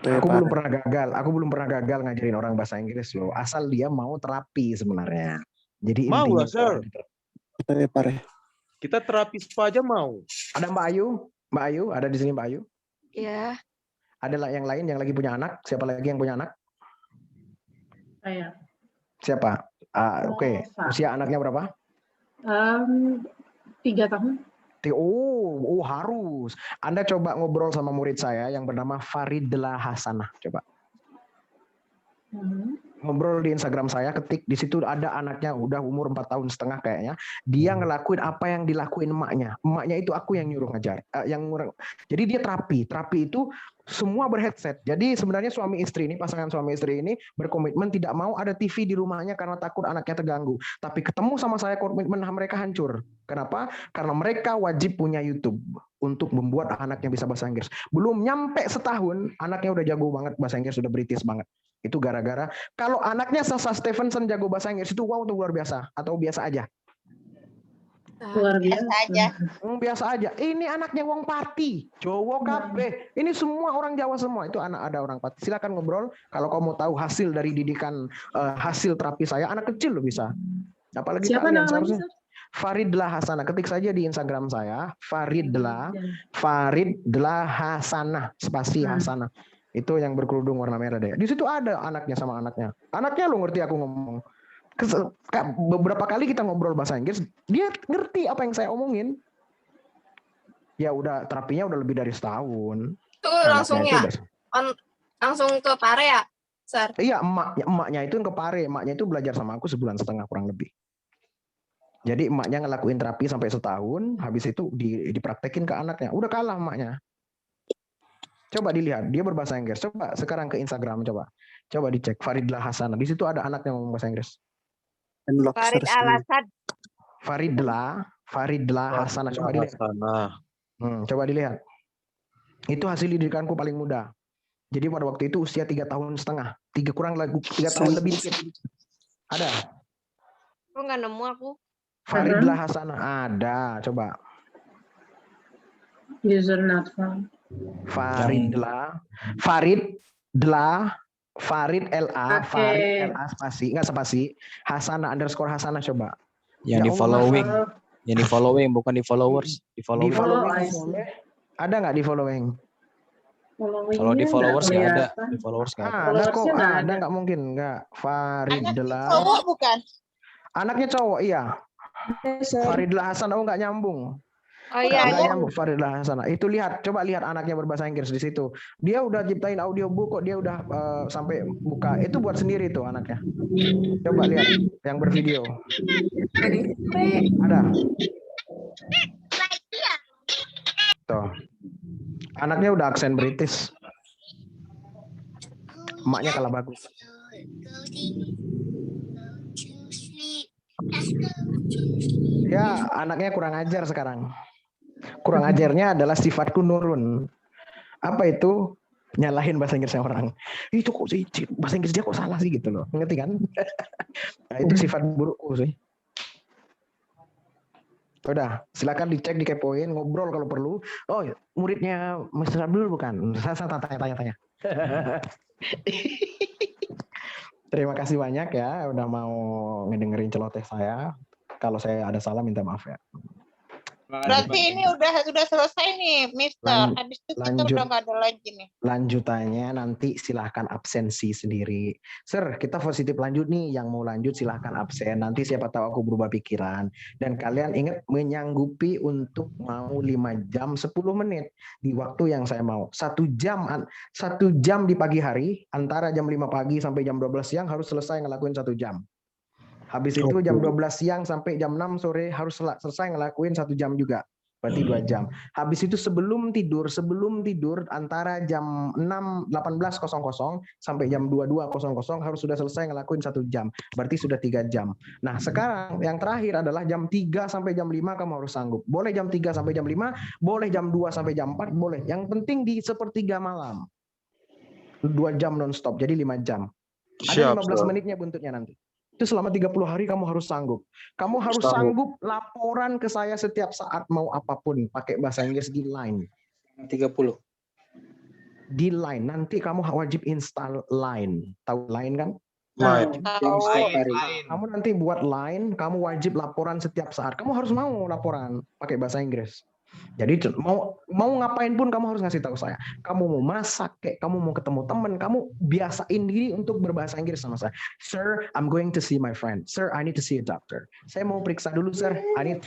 Aku belum pernah gagal ngajarin orang bahasa Inggris loh. Asal dia mau terapi sebenarnya. Jadi mau lah, intinya Sir. Kita terapi spa aja mau. Ada Mbak Ayu ada di sini Mbak Ayu. Iya. Ada yang lain yang lagi punya anak? Siapa lagi yang punya anak? Saya. Siapa? Oke. Usia anaknya berapa? 3 tahun. Oh harus. Anda coba ngobrol sama murid saya yang bernama Faridlah Hasanah. Coba. Ngobrol di Instagram saya, ketik di situ ada anaknya udah umur 4,5 tahun kayaknya. Dia ngelakuin apa yang dilakuin emaknya. Emaknya itu aku yang nyuruh ngajar. Jadi dia terapi itu semua berheadset. Jadi sebenarnya pasangan suami istri ini berkomitmen tidak mau ada TV di rumahnya karena takut anaknya terganggu. Tapi ketemu sama saya komitmen mereka hancur. Kenapa? Karena mereka wajib punya YouTube untuk membuat anaknya bisa bahasa Inggris. Belum nyampe setahun, anaknya udah jago banget bahasa Inggris, sudah British banget. Itu gara-gara kalau anaknya Sasa Stevenson jago bahasa Inggris itu wow, itu luar biasa atau biasa aja. Luar biasa aja. Biasa aja. Ini anaknya wong Pati, Jawa kabeh. Ini semua orang Jawa semua. Itu ada orang Pati. Silakan ngobrol kalau kamu tahu hasil dari didikan hasil terapi saya, anak kecil loh bisa. Apalagi siapa kalian namanya, seharusnya. Faridlah Hasanah. Ketik saja di Instagram saya, Faridlah Hasanah, spasi Hasanah. Itu yang berkerudung warna merah deh. Di situ ada anaknya sama anaknya. Anaknya lo ngerti aku ngomong. Beberapa kali kita ngobrol bahasa Inggris, dia ngerti apa yang saya omongin. Ya udah terapinya udah lebih dari setahun. Itu langsungnya langsung ke Pare ya, Sir? Iya, emaknya itu yang ke Pare. Emaknya itu belajar sama aku 1,5 bulan kurang lebih. Jadi emaknya ngelakuin terapi sampai setahun, habis itu dipraktekin ke anaknya. Udah kalah emaknya. Coba dilihat, dia berbahasa Inggris. Coba sekarang ke Instagram, coba dicek Faridlah Hasanah. Di situ ada anaknya ngomong bahasa Inggris. Farid Al-Assad. Faridlah Hasanah. Coba dilihat. Coba dilihat. Itu hasil didikanku paling muda. Jadi pada waktu itu usia 3,5 tahun. 3 tahun lebih dikit. Ada. Kok nggak nemu aku? Faridlah Hasanah ada. Coba. User not found. Farid LA spasi enggak spasi Hasanah _Hasanah coba. Yang di following bukan di followers. Di following. Ada nggak di following? Kalau di followers nggak ada. Di followers nggak ada. Ada kok. Ada nggak mungkin nggak. Faridlah. Cowok bukan? Anaknya cowok iya. Faridlah Hasanah nggak nyambung. Oh iya, nyambung Faridlah Hasanah. Itu coba lihat anaknya berbahasa Inggris di situ. Dia udah ciptain audiobook kok, dia udah sampai buka. Itu buat sendiri tuh anaknya. Coba lihat yang bervideo. Ada. Tuh. Anaknya udah aksen British. Emaknya kalah bagus. Ya, anaknya kurang ajar sekarang. Kurang ajarnya adalah sifatku nurun. Apa itu? Nyalahin bahasa Inggrisnya orang. Itu kok sih bahasa Inggris dia kok salah sih gitu loh. Ngerti kan? Nah, itu sifat burukku sih. Udah, silakan dicek, dikepoin, ngobrol kalau perlu. Oh, muridnya Mr. Abdul bukan? Saya tanya-tanya. Terima kasih banyak ya udah mau ngedengerin celoteh saya. Kalau saya ada salah minta maaf ya. Berarti ini udah selesai nih, Mister. Habis itu kita udah nggak ada lagi nih. Lanjutannya nanti silahkan absensi sendiri. Sir, kita positif lanjut nih. Yang mau lanjut silahkan absen. Nanti siapa tahu aku berubah pikiran. Dan kalian ingat menyanggupi untuk mau 5 jam 10 menit di waktu yang saya mau. 1 jam di pagi hari antara jam 5 pagi sampai jam 12 siang harus selesai ngelakuin 1 jam. Habis itu jam 12 siang sampai jam 6 sore harus selesai ngelakuin 1 jam juga. Berarti 2 jam. Habis itu sebelum tidur antara jam 18.00 sampai jam 22.00 harus sudah selesai ngelakuin 1 jam. Berarti sudah 3 jam. Nah, sekarang yang terakhir adalah jam 3 sampai jam 5 kamu harus sanggup. Boleh jam 3 sampai jam 5, boleh jam 2 sampai jam 4, boleh. Yang penting di sepertiga malam. 2 jam non-stop, jadi 5 jam. Ada 15 menitnya buntutnya nanti. Itu selama 30 hari kamu harus sanggup. Kamu harus sanggup laporan ke saya setiap saat mau apapun. Pakai bahasa Inggris di Line. 30. Di Line. Nanti kamu wajib install Line. Tahu Line kan? Line. Kamu nanti buat Line, kamu wajib laporan setiap saat. Kamu harus mau laporan pakai bahasa Inggris. Jadi mau ngapain pun kamu harus ngasih tahu saya. Kamu mau masak, kayak kamu mau ketemu teman, kamu biasain diri untuk berbahasa Inggris sama saya. Sir, I'm going to see my friend. Sir, I need to see a doctor. Saya mau periksa dulu, sir. I need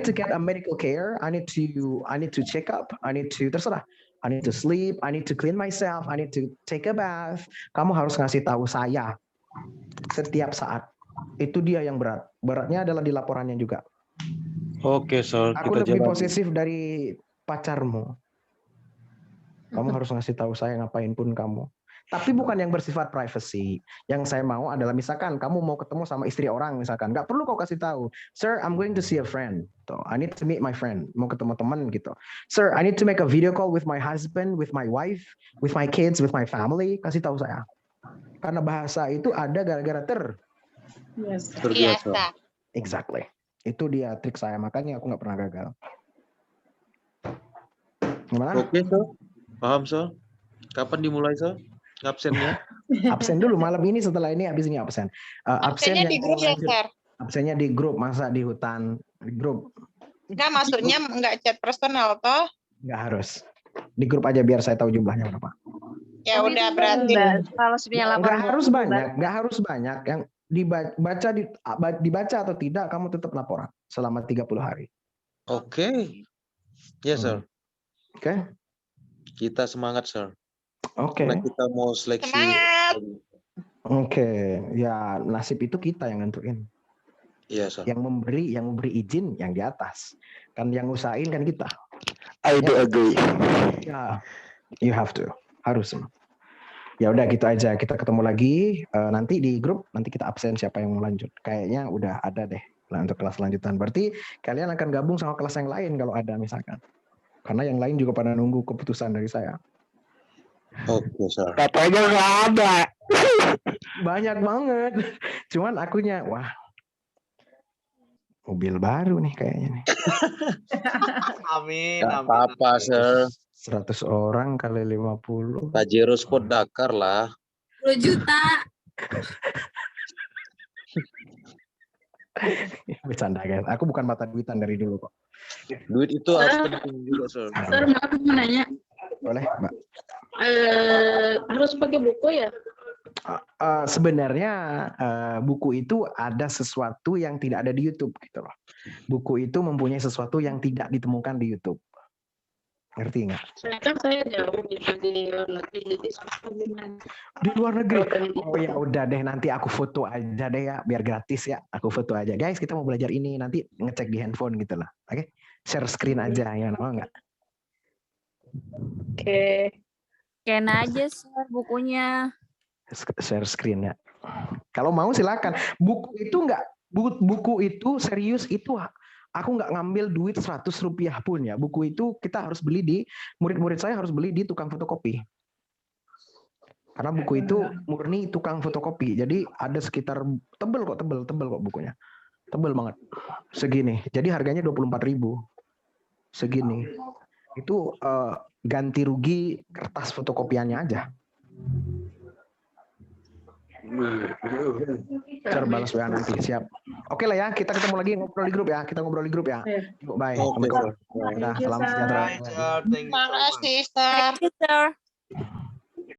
to get a medical care. I need to check up. Terserah. I need to sleep. I need to clean myself. I need to take a bath. Kamu harus ngasih tahu saya setiap saat. Itu dia yang berat. Beratnya adalah di laporannya juga. Oke, Sir. Aku lebih posesif dari pacarmu. Kamu harus ngasih tahu saya ngapain pun kamu. Tapi bukan yang bersifat privacy. Yang saya mau adalah misalkan kamu mau ketemu sama istri orang misalkan. Nggak perlu kau kasih tahu. Sir, I'm going to see a friend. I need to meet my friend. Mau ketemu teman gitu. Sir, I need to make a video call with my husband, with my wife, with my kids, with my family. Kasih tahu saya. Karena bahasa itu ada gara-gara Biasa. Exactly. Itu dia trik saya, makanya aku nggak pernah gagal. Gimana? Oke, Sir. Paham, Sir. Kapan dimulai, Sir? Absennya? Absen dulu malam ini, setelah ini habis ini absen. Absennya di grup ya, Sir? Absennya di grup, masa di hutan, di grup. Enggak, maksudnya enggak chat personal toh? Nggak harus. Di grup aja biar saya tahu jumlahnya berapa. Ya udah berarti. Kalau sebenarnya laporan nggak harus banyak. Yang dibaca atau tidak, kamu tetap laporan selama 30 hari. Oke. Yes, Sir. Oke. Kita semangat, Sir. Oke. Karena kita mau seleksi. Semangat. Oke. Ya, nasib itu kita yang nentuin. Iya, Sir. Yang memberi izin yang di atas. Kan yang usahain kan kita. I do agree. Ya, you have to. Harus. Ya udah gitu aja, kita ketemu lagi nanti di grup, nanti kita absen siapa yang mau lanjut. Kayaknya udah ada deh untuk kelas lanjutan. Berarti kalian akan gabung sama kelas yang lain kalau ada misalkan. Karena yang lain juga pada nunggu keputusan dari saya. Oke, Sir. Katanya nggak ada. Banyak banget. Cuman akunya, wah, mobil baru nih kayaknya nih. Amin. Gak apa-apa, Sir. 100 orang kali 50. Pajero Sport Dakar lah. 10 juta. Bercanda guys. Aku bukan mata duitan dari dulu kok. Duit itu harus penting juga, Sir. Sir, maaf mau nanya. Boleh, Mbak? Harus pakai buku ya? Sebenarnya buku itu ada sesuatu yang tidak ada di YouTube gitu loh. Buku itu mempunyai sesuatu yang tidak ditemukan di YouTube. Ngerti nggak? Saya jauh gitu di luar negeri, jadi susah gimana. Di luar negeri? Oh ya udah deh, nanti aku foto aja deh ya, biar gratis ya. Aku foto aja. Guys, kita mau belajar ini, nanti ngecek di handphone gitu lah. Oke? Share screen aja, ya mau nggak? Oke. Scan aja, Sir, bukunya. Share screen ya. Kalau mau silakan. Buku itu serius itu aku nggak ngambil duit 100 rupiah pun ya. Buku itu kita harus beli murid-murid saya harus beli di tukang fotokopi. Karena buku itu murni tukang fotokopi. Jadi ada sekitar tebel kok bukunya. Tebel banget. Segini. Jadi harganya 24.000. Segini. Itu ganti rugi kertas fotokopiannya aja. Balas WA nanti, siap. Oke lah ya, kita ketemu lagi ngobrol di grup ya. Bye. Oke, Assalamualaikum. Thank you, Salam Sir. sejahtera. Terima kasih, Sir. Sir.